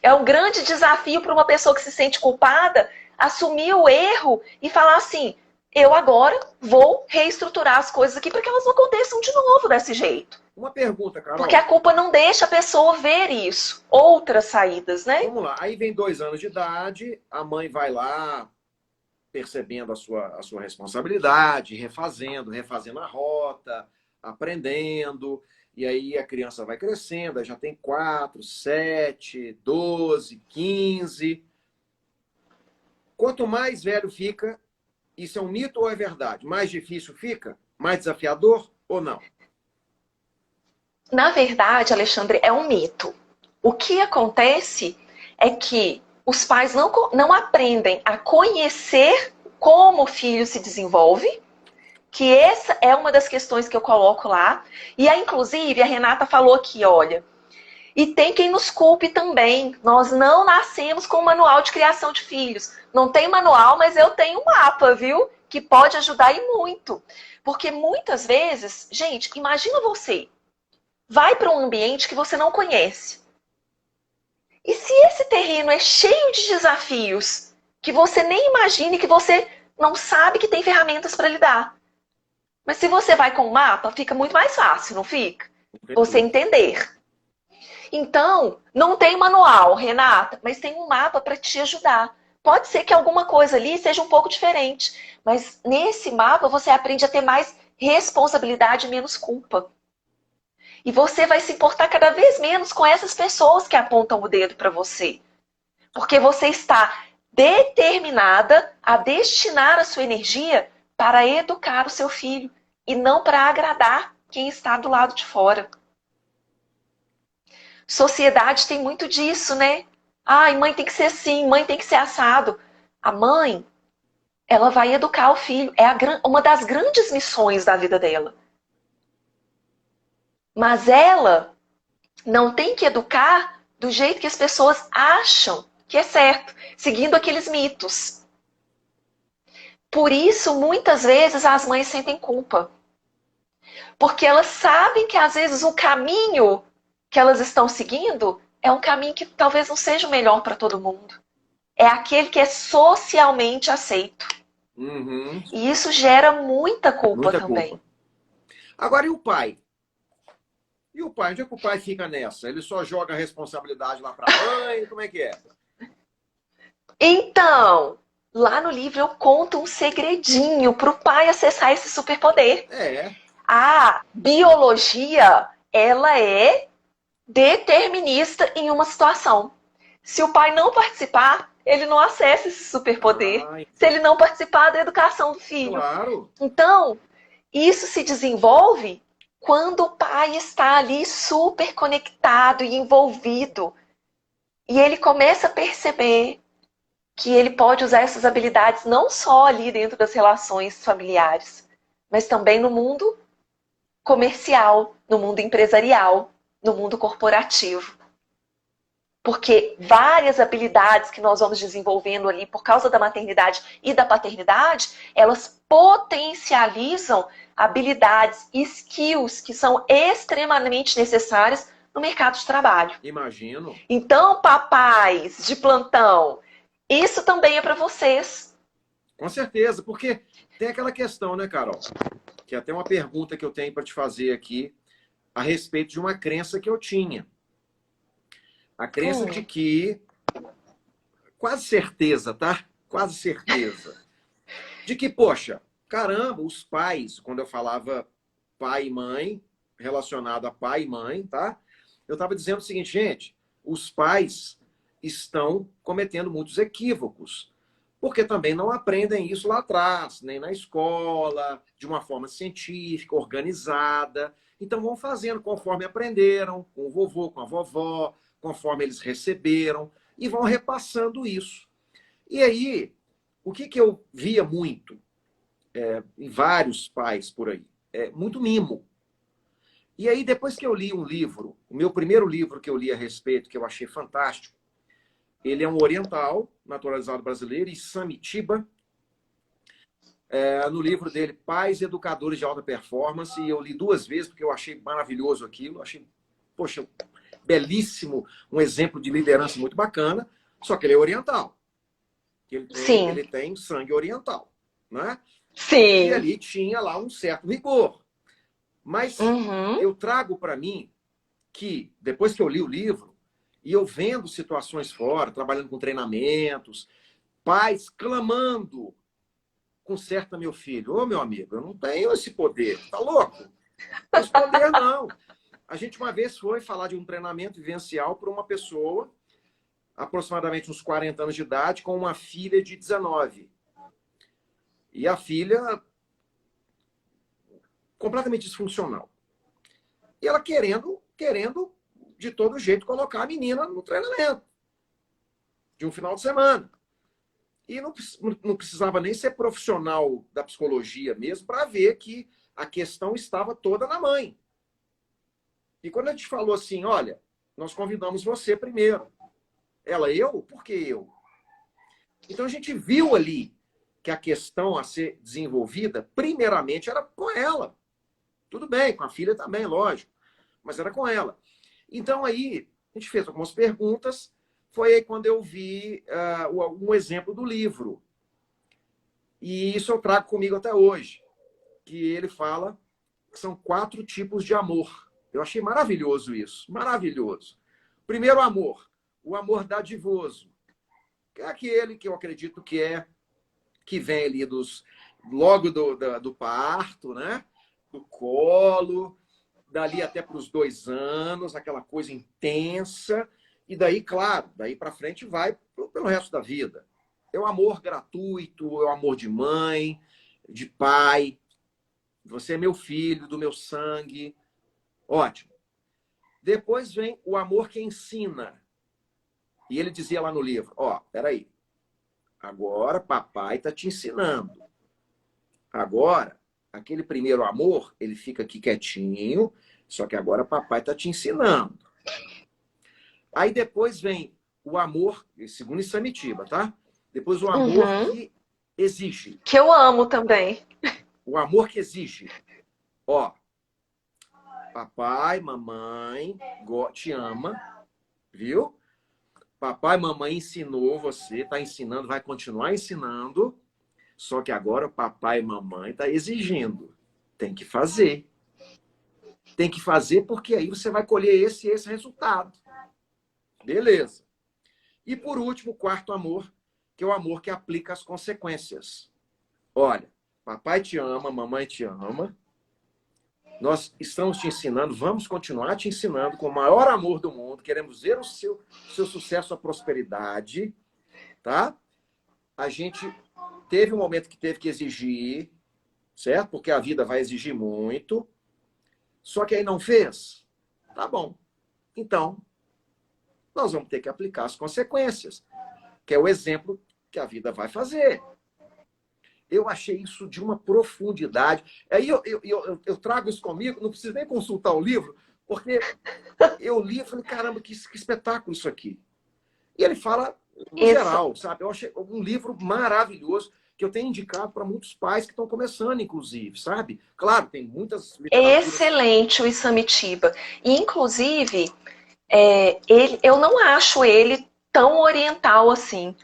É um grande desafio para uma pessoa que se sente culpada assumir o erro e falar assim, eu agora vou reestruturar as coisas aqui para que elas não aconteçam de novo desse jeito. Uma pergunta, Carol. Porque a culpa não deixa a pessoa ver isso. Outras saídas, né? Vamos lá. Aí vem 2 anos de idade, a mãe vai lá percebendo a sua responsabilidade, refazendo a rota, aprendendo. E aí a criança vai crescendo, aí já tem 4, 7, 12, 15. Quanto mais velho fica, isso é um mito ou é verdade? Mais difícil fica? Mais desafiador ou não? Na verdade, Alexandre, é um mito. O que acontece é que os pais não aprendem a conhecer como o filho se desenvolve, que essa é uma das questões que eu coloco lá. E inclusive, a Renata falou aqui, olha, e tem quem nos culpe também. Nós não nascemos com um manual de criação de filhos. Não tem manual, mas eu tenho um mapa, viu? Que pode ajudar e muito. Porque muitas vezes, gente, imagina você, vai para um ambiente que você não conhece. E se esse terreno é cheio de desafios, que você nem imagine, que você não sabe que tem ferramentas para lidar. Mas se você vai com o mapa, fica muito mais fácil, não fica? Você entender. Então, não tem manual, Renata, mas tem um mapa para te ajudar. Pode ser que alguma coisa ali seja um pouco diferente, mas nesse mapa você aprende a ter mais responsabilidade e menos culpa. E você vai se importar cada vez menos com essas pessoas que apontam o dedo para você. Porque você está determinada a destinar a sua energia para educar o seu filho e não para agradar quem está do lado de fora. Sociedade tem muito disso, né? Ai, mãe tem que ser assim, mãe tem que ser assado. A mãe, ela vai educar o filho. É uma das grandes missões da vida dela. Mas ela não tem que educar do jeito que as pessoas acham que é certo, seguindo aqueles mitos. Por isso, muitas vezes, as mães sentem culpa. Porque elas sabem que às vezes o caminho que elas estão seguindo é um caminho que talvez não seja o melhor para todo mundo. É aquele que é socialmente aceito. Uhum. E isso gera muita culpa Muita também. culpa. Agora, e o pai? E o pai? Onde é que o pai fica nessa? Ele só joga a responsabilidade lá para a mãe? Como é que é? Então, lá no livro eu conto um segredinho para o pai acessar esse superpoder. É. A biologia, ela é determinista em uma situação. Se o pai não participar, ele não acessa esse superpoder. Ah, Se ele não participar da educação do filho. claro. Então, isso se desenvolve quando o pai está ali super conectado e envolvido. E ele começa a perceber que ele pode usar essas habilidades não só ali dentro das relações familiares, mas também no mundo comercial, no mundo empresarial, no mundo corporativo. Porque várias habilidades que nós vamos desenvolvendo ali por causa da maternidade e da paternidade, elas potencializam habilidades, skills que são extremamente necessárias no mercado de trabalho. Imagino. Então, papais de plantão, isso também é para vocês. Com certeza, porque tem aquela questão, né, Carol? Que é até uma pergunta que eu tenho para te fazer aqui a respeito de uma crença que eu tinha. A crença de que, quase certeza, tá? Quase certeza. De que, poxa, caramba, os pais, quando eu falava pai e mãe, relacionado a pai e mãe, tá? Eu estava dizendo o seguinte, gente, os pais estão cometendo muitos equívocos, porque também não aprendem isso lá atrás, nem na escola, de uma forma científica, organizada. Então vão fazendo conforme aprenderam, com o vovô, com a vovó, conforme eles receberam, e vão repassando isso. E aí, o que eu via muito em vários pais por aí? Muito mimo. E aí, depois que eu li um livro, o meu primeiro livro que eu li a respeito, que eu achei fantástico, ele é um oriental, naturalizado brasileiro, Isamitiba. No livro dele, Pais Educadores de Alta Performance, e eu li 2 vezes, porque eu achei maravilhoso aquilo, achei, poxa, belíssimo, um exemplo de liderança muito bacana, só que ele é oriental. Ele tem sangue oriental, né? Sim. E ali tinha lá um certo rigor. Mas eu trago para mim que, depois que eu li o livro, e eu vendo situações fora, trabalhando com treinamentos, pais clamando, conserta meu filho. Ô, meu amigo, eu não tenho esse poder. Tá louco? Não tem esse poder, não. A gente uma vez foi falar de um treinamento vivencial para uma pessoa, aproximadamente uns 40 anos de idade, com uma filha de 19. E a filha completamente disfuncional. E ela querendo de todo jeito colocar a menina no treinamento de um final de semana. E não precisava nem ser profissional da psicologia mesmo para ver que a questão estava toda na mãe. E quando a gente falou assim, olha, nós convidamos você primeiro. Ela, eu? Por que eu? Então a gente viu ali que a questão a ser desenvolvida, primeiramente, era com ela. Tudo bem, com a filha também, lógico. Mas era com ela. Então aí, a gente fez algumas perguntas. Foi aí quando eu vi um exemplo do livro. E isso eu trago comigo até hoje. Que ele fala que são 4 tipos de amor. Eu achei maravilhoso isso. Maravilhoso. Primeiro amor. O amor dadivoso. Que é aquele que eu acredito que vem ali logo do parto, né? Do colo, dali até para os 2 anos, aquela coisa intensa. E daí, claro, daí para frente vai pelo resto da vida. É o amor gratuito, é o amor de mãe, de pai. Você é meu filho, do meu sangue. Ótimo. Depois vem o amor que ensina. E ele dizia lá no livro, peraí, agora papai está te ensinando. Agora, aquele primeiro amor, ele fica aqui quietinho, só que agora papai está te ensinando. Aí depois vem o amor, segundo Isamitiba, tá? Depois o amor que exige. Que eu amo também. O amor que exige. Papai, mamãe te ama, viu? Papai, mamãe ensinou você, está ensinando, vai continuar ensinando. Só que agora o papai e mamãe está exigindo. Tem que fazer. Tem que fazer porque aí você vai colher esse resultado. Beleza. E por último, o quarto amor, que é o amor que aplica as consequências. Olha, papai te ama, mamãe te ama. Nós estamos te ensinando, vamos continuar te ensinando com o maior amor do mundo. Queremos ver o seu sucesso, a prosperidade, tá? A gente teve um momento que teve que exigir, certo? Porque a vida vai exigir muito. Só que aí não fez? Tá bom. Então, nós vamos ter que aplicar as consequências, que é o exemplo que a vida vai fazer. Eu achei isso de uma profundidade. Aí eu trago isso comigo, não preciso nem consultar o livro, porque eu li e falei, caramba, que espetáculo isso aqui. E ele fala no geral, sabe? Eu achei um livro maravilhoso que eu tenho indicado para muitos pais que estão começando, inclusive, sabe? Claro, tem muitas literaturas... Excelente o Isamitiba. E, inclusive, eu não acho ele tão oriental assim.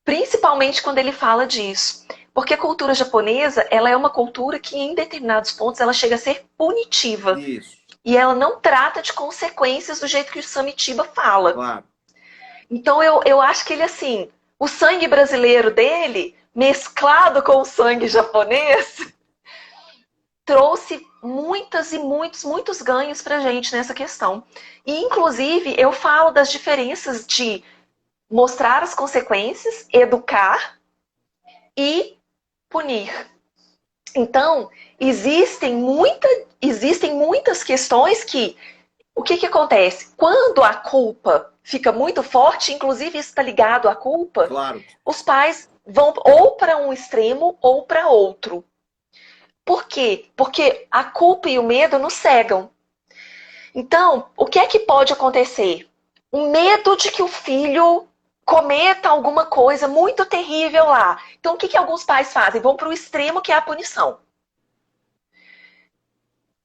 Principalmente quando ele fala disso. Porque a cultura japonesa, ela é uma cultura que, em determinados pontos, ela chega a ser punitiva. Isso. E ela não trata de consequências do jeito que o Samitiba fala. Claro. Então, eu acho que ele, assim, o sangue brasileiro dele, mesclado com o sangue japonês, trouxe muitas e muitos ganhos pra gente nessa questão. E, inclusive, eu falo das diferenças de mostrar as consequências, educar e punir. Então, existem muitas questões que... O que acontece? Quando a culpa fica muito forte, inclusive isso está ligado à culpa, Claro. Os pais vão ou para um extremo ou para outro. Por quê? Porque a culpa e o medo nos cegam. Então, o que é que pode acontecer? O medo de que o filho cometa alguma coisa muito terrível lá. Então, o que alguns pais fazem? Vão para o extremo, que é a punição.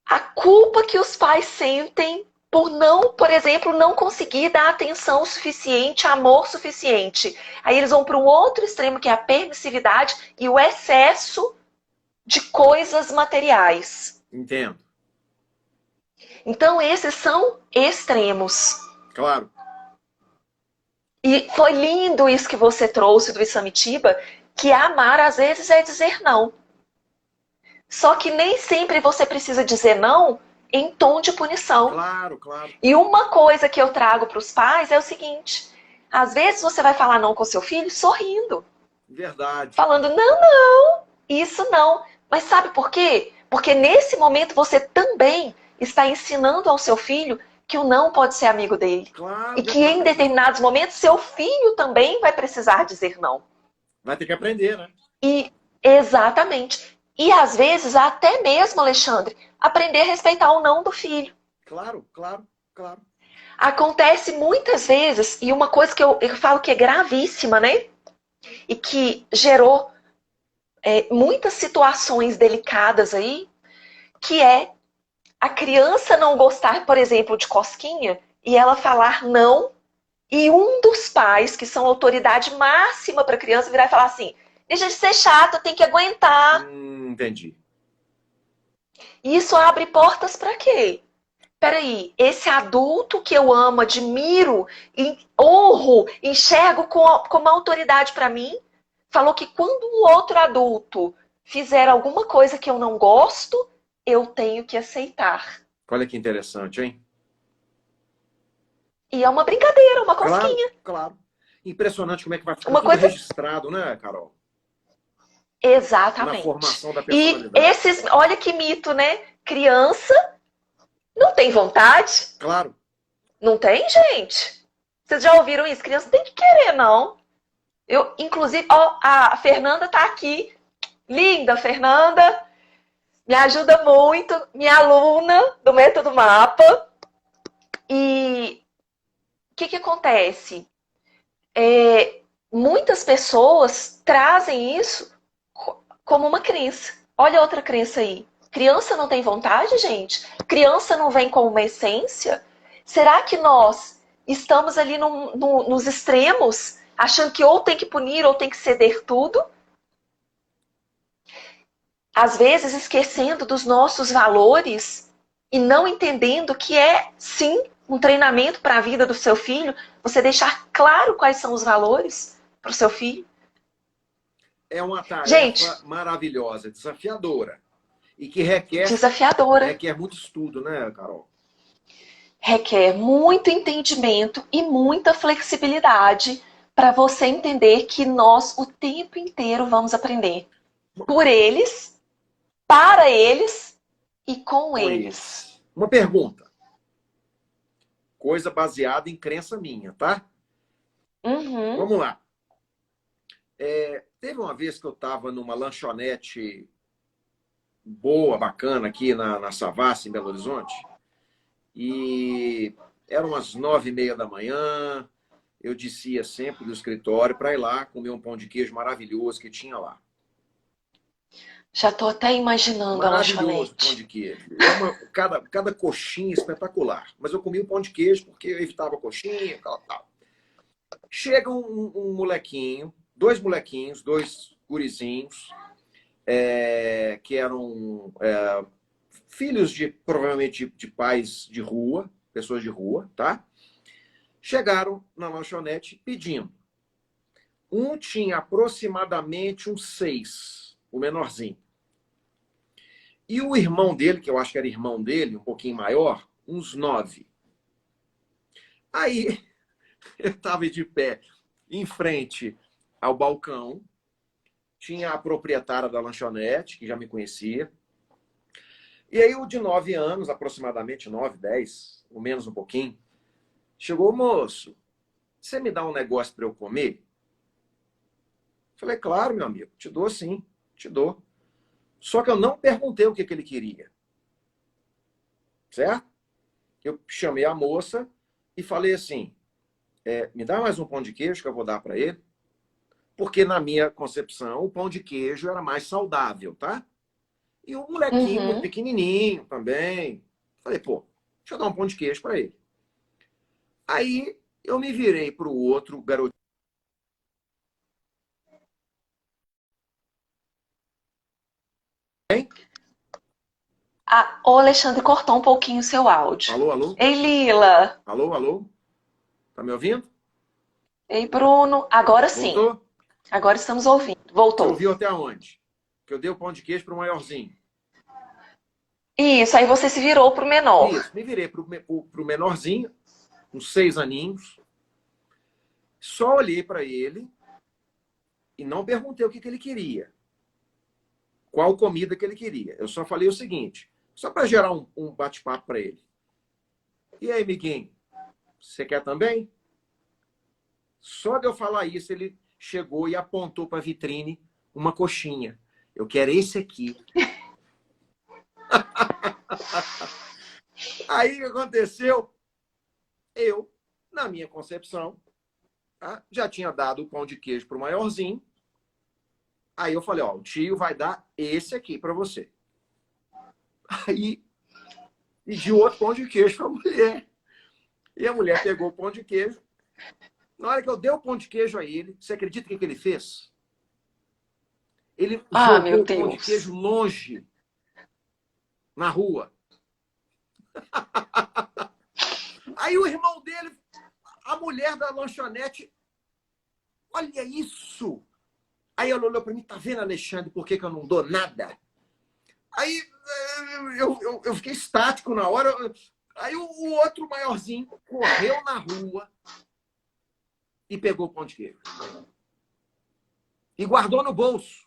A culpa que os pais sentem por não, por exemplo, não conseguir dar atenção suficiente, amor suficiente. Aí eles vão para um outro extremo, que é a permissividade e o excesso de coisas materiais. Entendo. Então, esses são extremos. Claro. E foi lindo isso que você trouxe do Isamitiba, que amar às vezes é dizer não. Só que nem sempre você precisa dizer não em tom de punição. Claro, claro. E uma coisa que eu trago para os pais é o seguinte: às vezes você vai falar não com seu filho sorrindo. Verdade. Falando, não, isso não. Mas sabe por quê? Porque nesse momento você também está ensinando ao seu filho que o não pode ser amigo dele. Claro, e que em determinados momentos seu filho também vai precisar dizer não. Vai ter que aprender, né? E exatamente. E às vezes até mesmo, Alexandre, aprender a respeitar o não do filho. Claro, claro, claro. Acontece muitas vezes, e uma coisa que eu falo que é gravíssima, né? E que gerou muitas situações delicadas aí, que é a criança não gostar, por exemplo, de cosquinha, e ela falar não, e um dos pais, que são autoridade máxima para a criança, virar e falar assim: deixa de ser chato, tem que aguentar. Entendi. Isso abre portas para quê? Peraí, esse adulto que eu amo, admiro, honro, enxergo como autoridade para mim, falou que quando um outro adulto fizer alguma coisa que eu não gosto, eu tenho que aceitar. Olha que interessante, hein? E é uma brincadeira, uma cosquinha. Claro, claro. Impressionante como é que vai ficar uma tudo coisa... registrado, né, Carol? Exatamente. Na formação da personalidade. E esses, olha que mito, né? Criança não tem vontade? Claro. Não tem, gente? Vocês já ouviram isso? Criança não tem que querer, não. Inclusive, ó, a Fernanda tá aqui. Linda, Fernanda. Me ajuda muito. Minha aluna do Método Mapa. E o que acontece? Muitas pessoas trazem isso como uma crença. Olha outra crença aí. Criança não tem vontade, gente? Criança não vem com uma essência? Será que nós estamos ali nos extremos, achando que ou tem que punir ou tem que ceder tudo? Às vezes esquecendo dos nossos valores e não entendendo que é, sim, um treinamento para a vida do seu filho, você deixar claro quais são os valores para o seu filho. É uma tarefa Gente, maravilhosa, desafiadora. E que requer muito estudo, né, Carol? Requer muito entendimento e muita flexibilidade para você entender que nós o tempo inteiro vamos aprender. Por eles, para eles e com eles. Uma pergunta. Coisa baseada em crença minha, tá? Uhum. Vamos lá. Teve uma vez que eu estava numa lanchonete boa, bacana, aqui na Savassi, em Belo Horizonte. E eram umas 9h30 da manhã. Eu descia sempre do escritório para ir lá comer um pão de queijo maravilhoso que tinha lá. Já estou até imaginando a Maravilhoso lanchonete. pão de queijo. Cada coxinha espetacular. Mas eu comi o pão de queijo porque eu evitava coxinha, tal. Chega um molequinho, dois molequinhos, dois gurizinhos, que eram filhos provavelmente de pais de rua, pessoas de rua, tá? Chegaram na lanchonete pedindo. Um tinha aproximadamente uns 6, o menorzinho. E o irmão dele, que eu acho que era irmão dele, um pouquinho maior, uns 9. Aí, eu estava de pé em frente ao balcão, tinha a proprietária da lanchonete, que já me conhecia. E aí o de 9 anos, aproximadamente 9, 10, ou menos um pouquinho, chegou: moço, você me dá um negócio para eu comer? Falei: claro, meu amigo, te dou sim, te dou. Só que eu não perguntei o que ele queria. Certo? Eu chamei a moça e falei assim: me dá mais um pão de queijo que eu vou dar para ele. Porque na minha concepção, o pão de queijo era mais saudável, tá? E o molequinho muito pequenininho também. Falei: pô, deixa eu dar um pão de queijo para ele. Aí eu me virei para o outro garotinho. O Alexandre cortou um pouquinho o seu áudio. Alô, alô? Ei, Lila. Alô, alô? Tá me ouvindo? Ei, Bruno. Agora sim. Voltou? Agora estamos ouvindo. Voltou. Você ouviu até onde? Que eu dei o pão de queijo para o maiorzinho. Isso, aí você se virou pro menor. Isso, me virei pro menorzinho, uns 6 aninhos. Só olhei para ele e não perguntei o que ele queria. Qual comida que ele queria. Eu só falei o seguinte, só para gerar um bate-papo para ele. E aí, amiguinho, você quer também? Só de eu falar isso, ele chegou e apontou para a vitrine uma coxinha. Eu quero esse aqui. Aí o que aconteceu? Eu, na minha concepção, tá, já tinha dado o pão de queijo para o maiorzinho. Aí eu falei: ó, o tio vai dar esse aqui para você. Aí pedi outro pão de queijo para a mulher. E a mulher pegou o pão de queijo. Na hora que eu dei o pão de queijo a ele, você acredita o que ele fez? Ele jogou o pão de queijo longe, na rua. Aí o irmão dele, a mulher da lanchonete: olha isso! Aí ela olhou para mim: tá vendo, Alexandre, por que eu não dou nada? Aí eu fiquei estático na hora. Aí o outro maiorzinho correu na rua e pegou o pão de queijo. E guardou no bolso.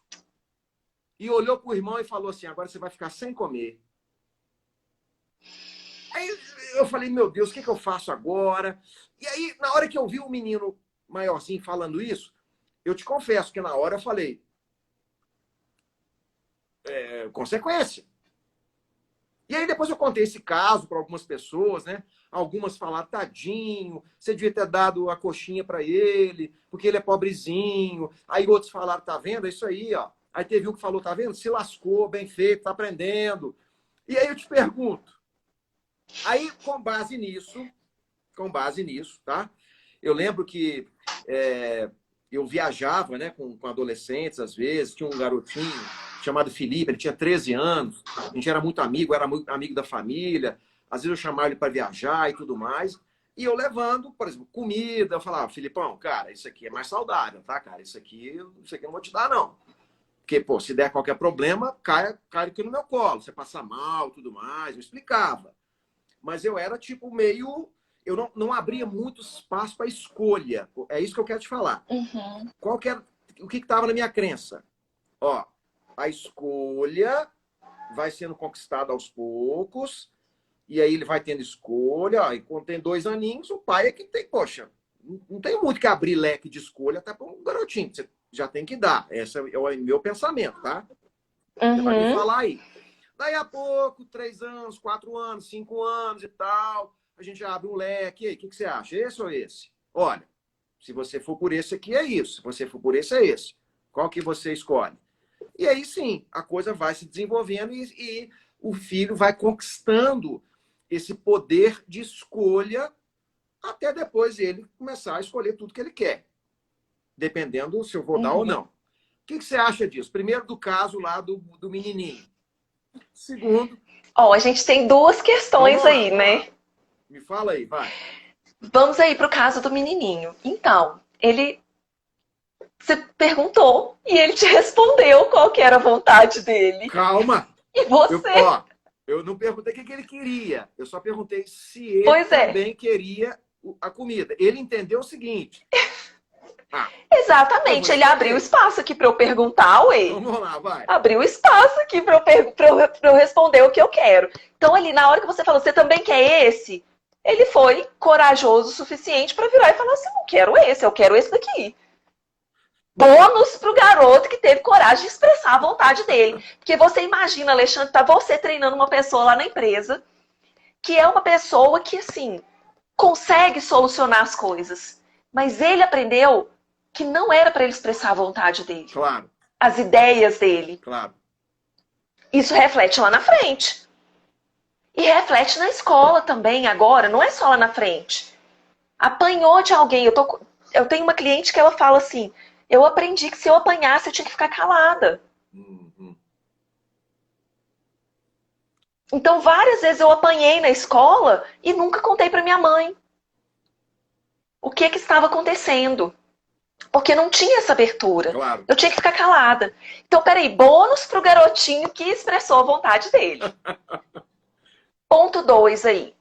E olhou para o irmão e falou assim: agora você vai ficar sem comer. Aí eu falei: meu Deus, o que eu faço agora? E aí, na hora que eu vi o menino maiorzinho falando isso, eu te confesso que na hora eu falei: consequência. E aí depois eu contei esse caso para algumas pessoas, né? Algumas falaram: tadinho, você devia ter dado a coxinha para ele, porque ele é pobrezinho. Aí outros falaram: tá vendo? É isso aí, ó. Aí teve um que falou, tá vendo? Se lascou, bem feito, tá aprendendo. E aí eu te pergunto, aí com base nisso, tá? Eu lembro que eu viajava, né, com adolescentes, às vezes, tinha um garotinho chamado Felipe, ele tinha 13 anos, a gente era muito amigo, era muito amigo da família, às vezes eu chamava ele para viajar e tudo mais, e eu levando, por exemplo, comida, eu falava, Filipão, cara, isso aqui é mais saudável, tá, cara? Isso aqui eu não vou te dar, não. Porque, pô, se der qualquer problema, cai aqui no meu colo, você passa mal, tudo mais, eu explicava. Mas eu era, tipo, meio... Eu não abria muito espaço para escolha. É isso que eu quero te falar. Uhum. O que estava na minha crença? Ó, a escolha vai sendo conquistada aos poucos, e aí ele vai tendo escolha, ó, e quando tem 2 aninhos, o pai é que tem, poxa, não tem muito que abrir leque de escolha até para um garotinho, você já tem que dar. Esse é o meu pensamento, tá? Você vai me falar aí. Daí a pouco, 3 anos, 4 anos, 5 anos e tal, a gente abre um leque. E aí, o que você acha? Esse ou esse? Olha, se você for por esse aqui, é isso. Se você for por esse, é esse. Qual que você escolhe? E aí, sim, a coisa vai se desenvolvendo e o filho vai conquistando esse poder de escolha até depois ele começar a escolher tudo que ele quer. Dependendo se eu vou dar ou não. O que você acha disso? Primeiro, do caso lá do menininho. Segundo... Ó, a gente tem 2 questões aí, né? Me fala aí, vai. Vamos aí pro caso do menininho. Então, você perguntou e ele te respondeu qual que era a vontade dele. Calma! E você? Eu não perguntei o que ele queria. Eu só perguntei se ele também queria a comida. Ele entendeu o seguinte. Exatamente, ele abriu espaço aqui para eu perguntar, ué. Vamos lá, vai. Abriu espaço aqui para eu responder o que eu quero. Então, ali, na hora que você falou, você também quer esse? Ele foi corajoso o suficiente para virar e falar assim, não quero esse, eu quero esse daqui. Bônus pro garoto que teve coragem de expressar a vontade dele. Porque você imagina, Alexandre, tá você treinando uma pessoa lá na empresa, que é uma pessoa que, assim, consegue solucionar as coisas. Mas ele aprendeu que não era para ele expressar a vontade dele. Claro. As ideias dele. Claro. Isso reflete lá na frente. E reflete na escola também, agora, não é só lá na frente. Apanhou de alguém. Eu tenho uma cliente que ela fala assim, eu aprendi que se eu apanhasse, eu tinha que ficar calada. Então, várias vezes eu apanhei na escola e nunca contei para minha mãe o que estava acontecendo. Porque não tinha essa abertura. Claro. Eu tinha que ficar calada. Então, peraí, bônus pro garotinho que expressou a vontade dele. Ponto 2 aí.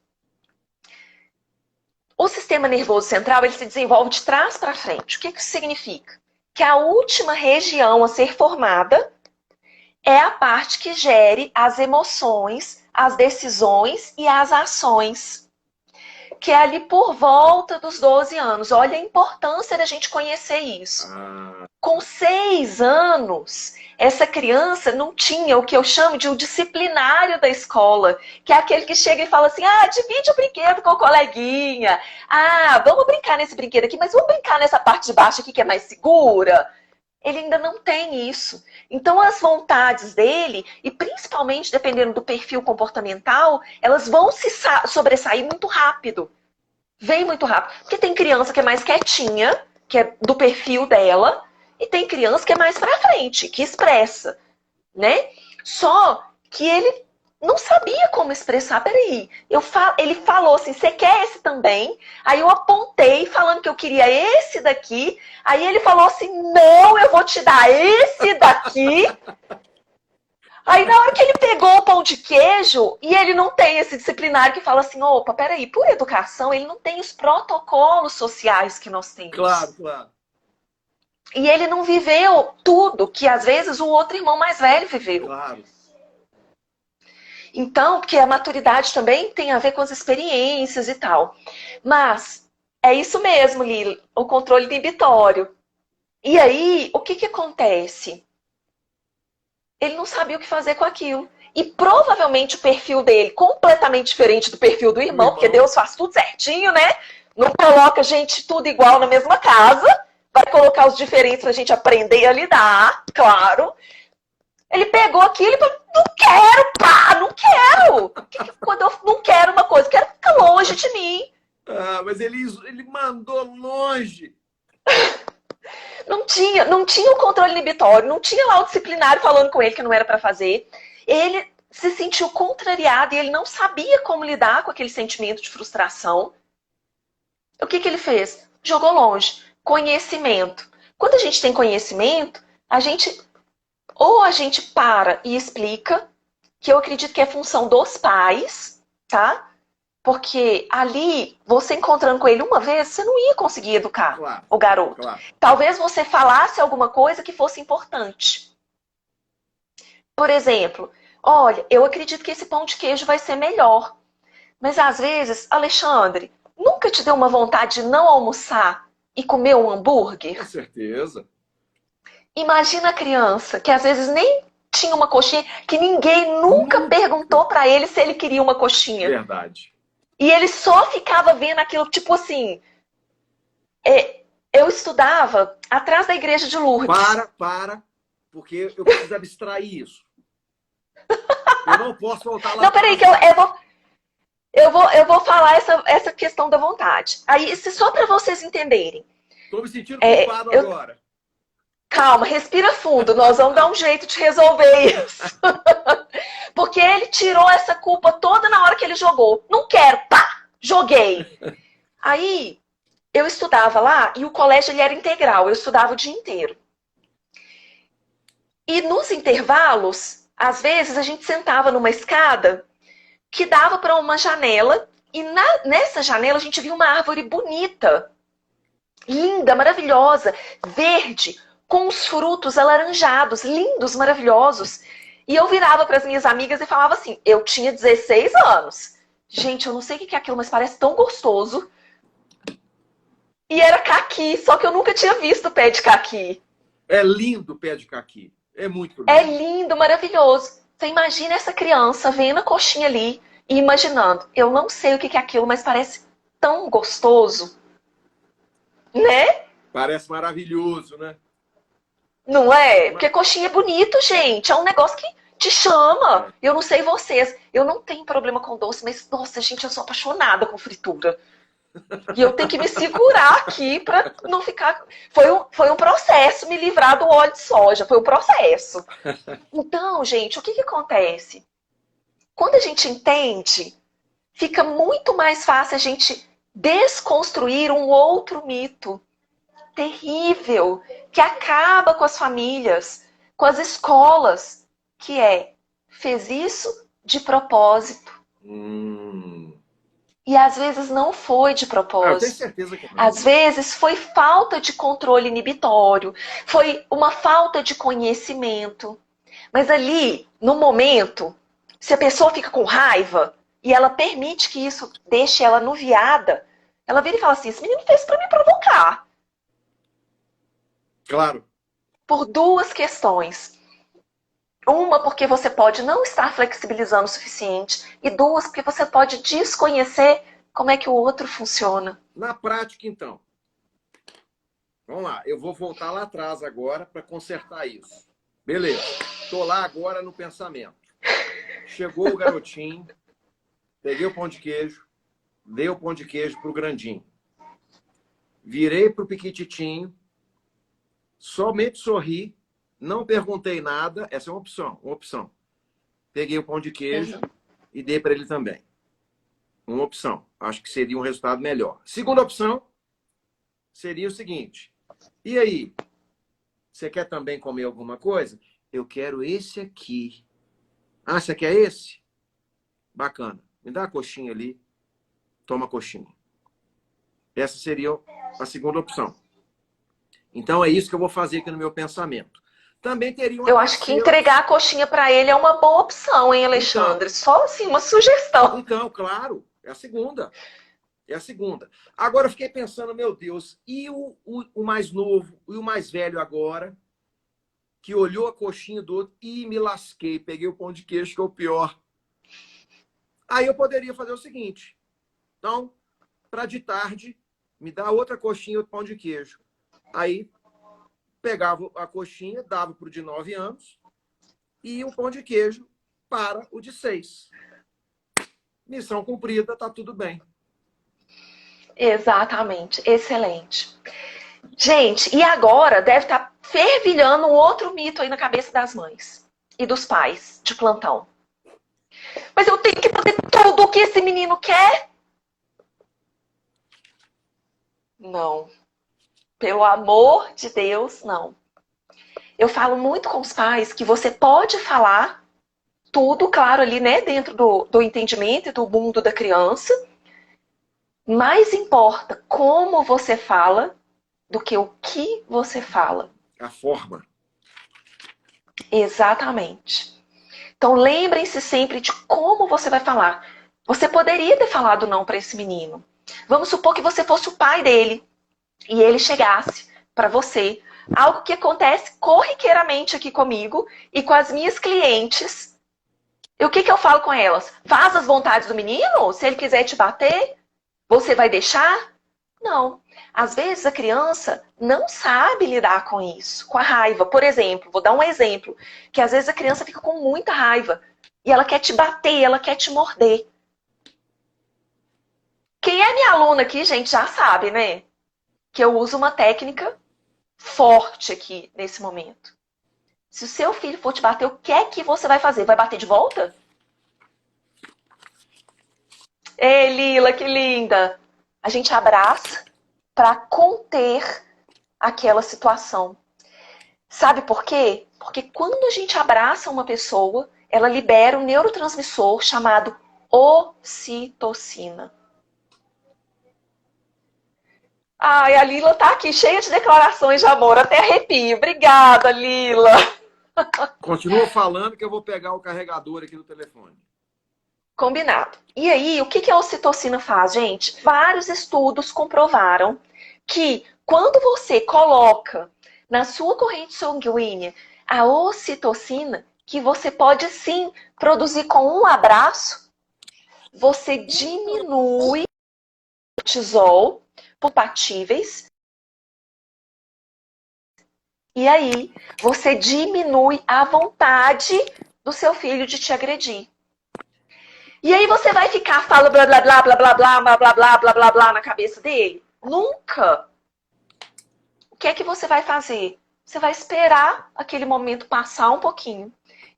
O sistema nervoso central, ele se desenvolve de trás para frente. O que isso significa? Que a última região a ser formada é a parte que gere as emoções, as decisões e as ações. Que é ali por volta dos 12 anos. Olha a importância da gente conhecer isso. Com 6 anos, essa criança não tinha o que eu chamo de um disciplinário da escola, que é aquele que chega e fala assim, divide o brinquedo com o coleguinha. Vamos brincar nesse brinquedo aqui, mas vamos brincar nessa parte de baixo aqui que é mais segura. Ele ainda não tem isso. Então, as vontades dele, e principalmente dependendo do perfil comportamental, elas vão se sobressair muito rápido. Vem muito rápido. Porque tem criança que é mais quietinha, que é do perfil dela, e tem criança que é mais pra frente, que expressa, né? Só que ele não sabia como expressar. Peraí, ele falou assim, você quer esse também? Aí eu apontei falando que eu queria esse daqui. Aí ele falou assim, não, eu vou te dar esse daqui. Aí na hora que ele pegou o pão de queijo, e ele não tem esse disciplinário que fala assim, opa, peraí, por educação, ele não tem os protocolos sociais que nós temos. Claro, claro. E ele não viveu tudo que às vezes o outro irmão mais velho viveu. Claro. Então, porque a maturidade também tem a ver com as experiências e tal. Mas é isso mesmo, Lili, o controle inibitório. E aí, o que acontece? Ele não sabia o que fazer com aquilo. E provavelmente o perfil dele, completamente diferente do perfil do irmão, porque Deus faz tudo certinho, né? Não coloca gente tudo igual na mesma casa. Vai colocar os diferentes pra gente aprender a lidar, claro. Ele pegou aquilo e falou, não quero, pá, não quero. Quando eu não quero uma coisa, eu quero ficar longe de mim. Ah, mas ele mandou longe. Não tinha o controle inibitório, não tinha lá o disciplinário falando com ele que não era para fazer. Ele se sentiu contrariado e ele não sabia como lidar com aquele sentimento de frustração. O que ele fez? Jogou longe. Conhecimento. Quando a gente tem conhecimento, ou a gente para e explica, que eu acredito que é função dos pais, tá? Porque ali, você encontrando com ele uma vez, você não ia conseguir educar Claro, o garoto. claro. Talvez você falasse alguma coisa que fosse importante. Por exemplo, olha, eu acredito que esse pão de queijo vai ser melhor. Mas às vezes, Alexandre, nunca te deu uma vontade de não almoçar e comer um hambúrguer? Com certeza. Imagina a criança que às vezes nem tinha uma coxinha, que ninguém nunca perguntou para ele se ele queria uma coxinha. Verdade. E ele só ficava vendo aquilo, tipo assim. Eu estudava atrás da igreja de Lourdes. Para, porque eu preciso abstrair isso. Eu não posso voltar lá. Não, peraí, que eu vou falar essa questão da vontade. Aí, só para vocês entenderem. Estou me sentindo culpado agora. Calma, respira fundo, nós vamos dar um jeito de resolver isso. Porque ele tirou essa culpa toda na hora que ele jogou. Não quero, pá, joguei. Aí, eu estudava lá e o colégio ele era integral, eu estudava o dia inteiro. E nos intervalos, às vezes a gente sentava numa escada que dava para uma janela e nessa janela a gente via uma árvore bonita, linda, maravilhosa, verde, com os frutos alaranjados, lindos, maravilhosos. E eu virava para as minhas amigas e falava assim, eu tinha 16 anos. Gente, eu não sei o que é aquilo, mas parece tão gostoso. E era caqui, só que eu nunca tinha visto pé de caqui. É lindo o pé de caqui. É muito lindo. É lindo, maravilhoso. Você imagina essa criança vendo a coxinha ali e imaginando, eu não sei o que é aquilo, mas parece tão gostoso. Né? Parece maravilhoso, né? Não é? Porque coxinha é bonito, gente. É um negócio que te chama. Eu não sei vocês. Eu não tenho problema com doce, mas, nossa, gente, eu sou apaixonada com fritura. E eu tenho que me segurar aqui pra não ficar... Foi um processo me livrar do óleo de soja. Foi um processo. Então, gente, o que acontece? Quando a gente entende, fica muito mais fácil a gente desconstruir um outro mito terrível que acaba com as famílias, com as escolas, que fez isso de propósito. E às vezes não foi de propósito. Eu tenho certeza que não. Às vezes foi falta de controle inibitório, foi uma falta de conhecimento. Mas ali, no momento, se a pessoa fica com raiva e ela permite que isso deixe ela anuviada, ela vira e fala assim, esse menino fez para me provocar. Claro. Por duas questões. Uma, porque você pode não estar flexibilizando o suficiente. E duas, porque você pode desconhecer como é que o outro funciona. Na prática, então. Vamos lá. Eu vou voltar lá atrás agora para consertar isso. Beleza. Estou lá agora no pensamento. Chegou o garotinho. Peguei o pão de queijo. Dei o pão de queijo para o grandinho. Virei para o piquititinho. Somente sorri. Não perguntei nada. Essa é uma opção. Peguei o pão de queijo e dei para ele também. Uma opção. Acho que seria um resultado melhor. Segunda opção seria o seguinte. E aí? Você quer também comer alguma coisa? Eu quero esse aqui. Ah, você quer esse? Bacana. Me dá a coxinha ali. Toma a coxinha. Essa seria a segunda opção. Então é isso que eu vou fazer aqui no meu pensamento. Também teria uma Eu acho que entregar a coxinha para ele é uma boa opção, hein, Alexandre? Então, só assim, uma sugestão. Então, claro, é a segunda. É a segunda. Agora eu fiquei pensando, meu Deus, e o mais novo e o mais velho agora, que olhou a coxinha do outro e me lasquei, peguei o pão de queijo, que é o pior. Aí eu poderia fazer o seguinte. Então, para de tarde, me dá outra coxinha e outro pão de queijo. Aí, pegava a coxinha, dava para o de 9 anos, e um pão de queijo para o de 6. Missão cumprida, tá tudo bem. Exatamente, excelente. Gente, e agora deve estar fervilhando um outro mito aí na cabeça das mães e dos pais de plantão. Mas eu tenho que fazer tudo o que esse menino quer? Não. Pelo amor de Deus, não. Eu falo muito com os pais que você pode falar tudo, claro, ali, né, dentro do entendimento e do mundo da criança. Mais importa como você fala do que o que você fala. A forma. Exatamente. Então lembrem-se sempre de como você vai falar. Você poderia ter falado não para esse menino. Vamos supor que você fosse o pai dele e ele chegasse para você. Algo que acontece corriqueiramente aqui comigo e com as minhas clientes. E o que eu falo com elas? Faz as vontades do menino? Se ele quiser te bater, você vai deixar? Não. Às vezes a criança não sabe lidar com isso, com a raiva. Por exemplo, vou dar um exemplo, que às vezes a criança fica com muita raiva e ela quer te bater, ela quer te morder. Quem é minha aluna aqui, gente, já sabe, né? Que eu uso uma técnica forte aqui nesse momento. Se o seu filho for te bater, o que é que você vai fazer? Vai bater de volta? Ei, Lila, que linda! A gente abraça para conter aquela situação. Sabe por quê? Porque quando a gente abraça uma pessoa, ela libera um neurotransmissor chamado ocitocina. Ai, a Lila tá aqui cheia de declarações de amor, até arrepio. Obrigada, Lila. Continua falando que eu vou pegar o carregador aqui do telefone. Combinado. E aí, o que a ocitocina faz, gente? Vários estudos comprovaram que quando você coloca na sua corrente sanguínea a ocitocina, que você pode sim produzir com um abraço, você diminui o cortisol compatíveis. E aí, você diminui a vontade do seu filho de te agredir. E aí você vai ficar falando blá blá blá blá blá blá blá blá blá blá blá blá na cabeça dele? Nunca. O que é que você vai fazer? Você vai esperar aquele momento passar um pouquinho.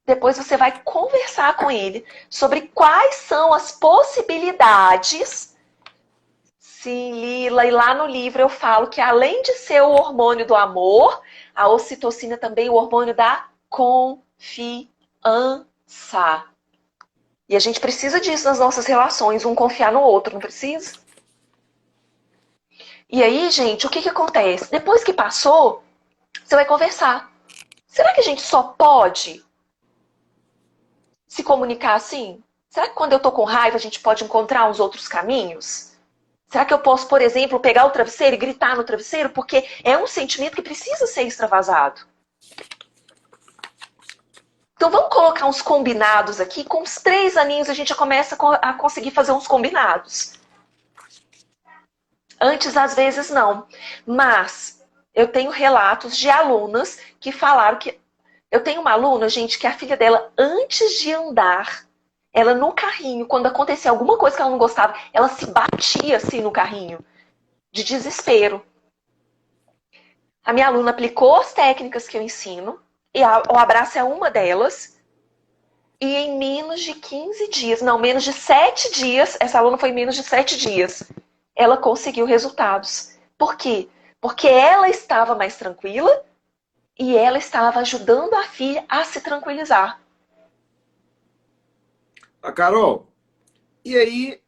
Depois você vai conversar com ele sobre quais são as possibilidades. Sim, Lila, e lá no livro eu falo que além de ser o hormônio do amor, a ocitocina também é o hormônio da confiança. E a gente precisa disso nas nossas relações, um confiar no outro, não precisa? E aí, gente, o que acontece? Depois que passou, você vai conversar. Será que a gente só pode se comunicar assim? Será que quando eu tô com raiva a gente pode encontrar uns outros caminhos? Será que eu posso, por exemplo, pegar o travesseiro e gritar no travesseiro? Porque é um sentimento que precisa ser extravasado. Então vamos colocar uns combinados aqui. Com os 3 aninhos a gente já começa a conseguir fazer uns combinados. Antes, às vezes, não. Mas eu tenho relatos de alunas que falaram que... Eu tenho uma aluna, gente, que a filha dela, antes de andar, ela no carrinho, quando acontecia alguma coisa que ela não gostava, ela se batia assim no carrinho, de desespero. A minha aluna aplicou as técnicas que eu ensino, e o abraço é uma delas, e em menos de 15 dias, não, menos de 7 dias, essa aluna foi em menos de 7 dias, ela conseguiu resultados. Por quê? Porque ela estava mais tranquila e ela estava ajudando a filha a se tranquilizar. A Carol, e aí,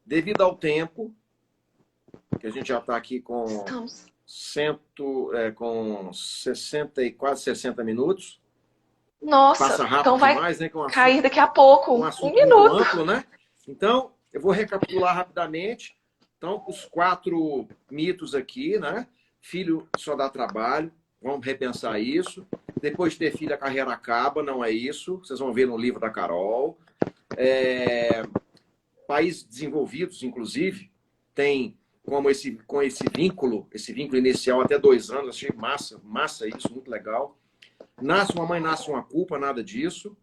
devido ao tempo, que a gente já está aqui com, com 60 e quase 60 minutos. Nossa, passa rápido então vai demais, né? cair daqui a pouco, um minuto. Amplo, né? Então, eu vou recapitular rapidamente. Então, os 4 mitos aqui, né? Filho só dá trabalho, vamos repensar isso. Depois de ter filho, a carreira acaba, não é isso. Vocês vão ver no livro da Carol. Países desenvolvidos, inclusive, tem como esse vínculo inicial até 2 anos. Achei massa isso, muito legal. Nasce uma mãe, nasce uma culpa, nada disso.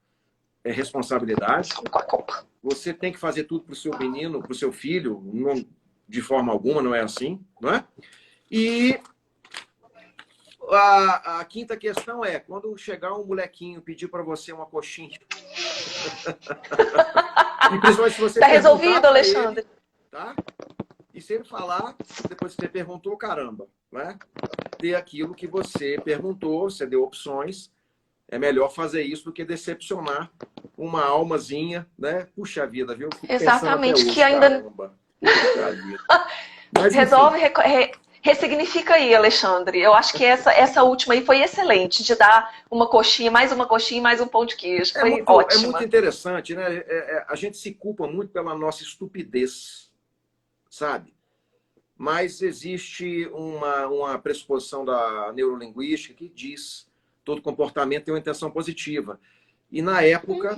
É responsabilidade. Com a culpa. Você tem que fazer tudo para o seu menino, para o seu filho, não, de forma alguma, não é assim, não é? E a quinta questão é, quando chegar um molequinho pedir para você uma coxinha, e principalmente se você Tá perguntar resolvido, pra Alexandre? ele, tá? E se ele falar, depois que você perguntou, caramba, né? Ter aquilo que você perguntou, você deu opções, é melhor fazer isso do que decepcionar uma almazinha, né? Puxa vida, viu? Fico pensando até Exatamente, hoje, que ainda caramba. Puxa vida. Mas, enfim, resolve, ressignifica aí, Alexandre. Eu acho que essa última aí foi excelente, de dar uma coxinha, mais um pão de queijo. Foi é muito ótima. interessante, né? A gente se culpa muito pela nossa estupidez, sabe? Mas existe uma pressuposição da neurolinguística que diz todo comportamento tem uma intenção positiva. E na época,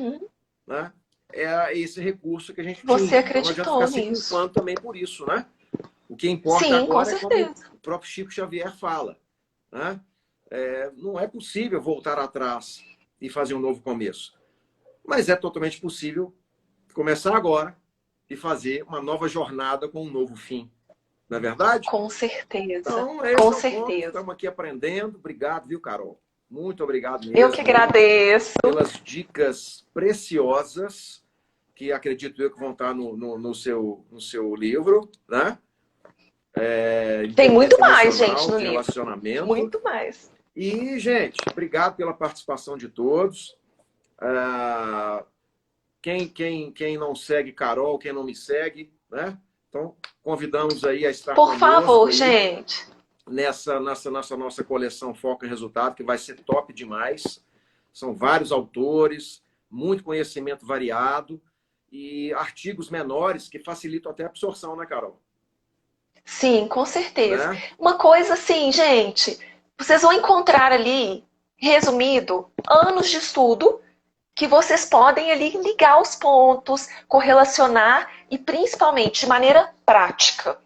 né, é esse recurso que a gente tinha. Você Então não adianta ficar acreditou se nisso. culpando também por isso, né? O que importa Sim, com agora é como certeza. o próprio Chico Xavier fala, né? Não é possível voltar atrás e fazer um novo começo. Mas é totalmente possível começar agora e fazer uma nova jornada com um novo fim. Não é verdade? Com certeza. Então, esse Com é o ponto. certeza. Estamos aqui aprendendo. Obrigado, viu, Carol? Muito obrigado Eu que mesmo agradeço. pelas dicas preciosas que acredito eu que vão estar no seu livro, né? Tem muito Inteligência mais, emocional, gente, no de livro. relacionamento. Muito mais. E, gente, obrigado pela participação de todos. Quem não segue Carol, quem não me segue, né? Então, convidamos aí a estar Por conosco favor, aí gente. nessa nossa coleção Foco em Resultado, que vai ser top demais. São vários autores, muito conhecimento variado e artigos menores que facilitam até a absorção, né, Carol? Sim, com certeza. Né? Uma coisa assim, gente, vocês vão encontrar ali, resumido, anos de estudo que vocês podem ali ligar os pontos, correlacionar e principalmente de maneira prática.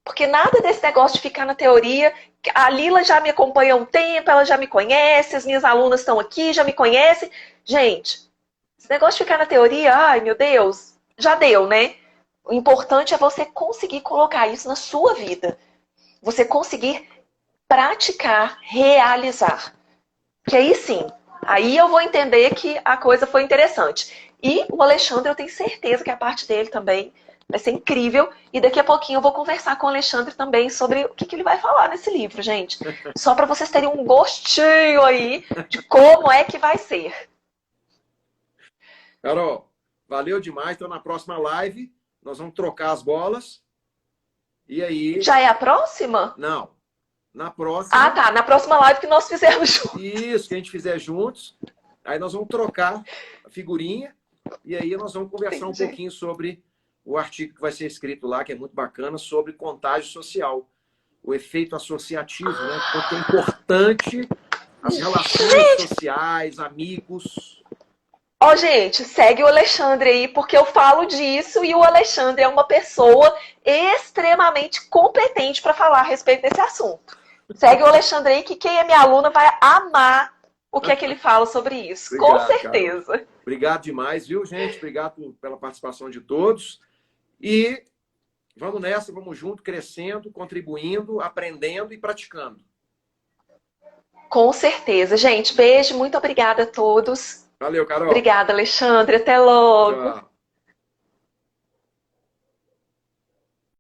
Porque nada desse negócio de ficar na teoria, a Lila já me acompanha há um tempo, ela já me conhece, as minhas alunas estão aqui, já me conhecem. Gente, esse negócio de ficar na teoria, ai meu Deus, já deu, né? O importante é você conseguir colocar isso na sua vida. Você conseguir praticar, realizar. Que aí sim, aí eu vou entender que a coisa foi interessante. E o Alexandre, eu tenho certeza que a parte dele também vai ser incrível. E daqui a pouquinho eu vou conversar com o Alexandre também sobre o que ele vai falar nesse livro, gente. Só para vocês terem um gostinho aí de como é que vai ser. Carol, valeu demais. Então, na próxima live, nós vamos trocar as bolas. E aí... Já é a próxima? Não. Na próxima... Ah, tá. Na próxima live que nós fizemos juntos. Isso, que a gente fizer juntos. Aí nós vamos trocar a figurinha. E aí nós vamos conversar um pouquinho sobre o artigo que vai ser escrito lá, que é muito bacana, sobre contágio social. O efeito associativo, né? Porque é importante as relações sociais, amigos. Ó, gente, segue o Alexandre aí, porque eu falo disso e o Alexandre é uma pessoa extremamente competente para falar a respeito desse assunto. Segue o Alexandre aí, que quem é minha aluna vai amar o que é que ele fala sobre isso. Obrigado, com certeza. Carol. Obrigado demais, viu, gente? Obrigado pela participação de todos. E vamos nessa, vamos junto, crescendo, contribuindo, aprendendo e praticando. Com certeza. Gente, beijo, muito obrigada a todos. Valeu, Carol. Obrigada, Alexandre. Até logo. Tchau.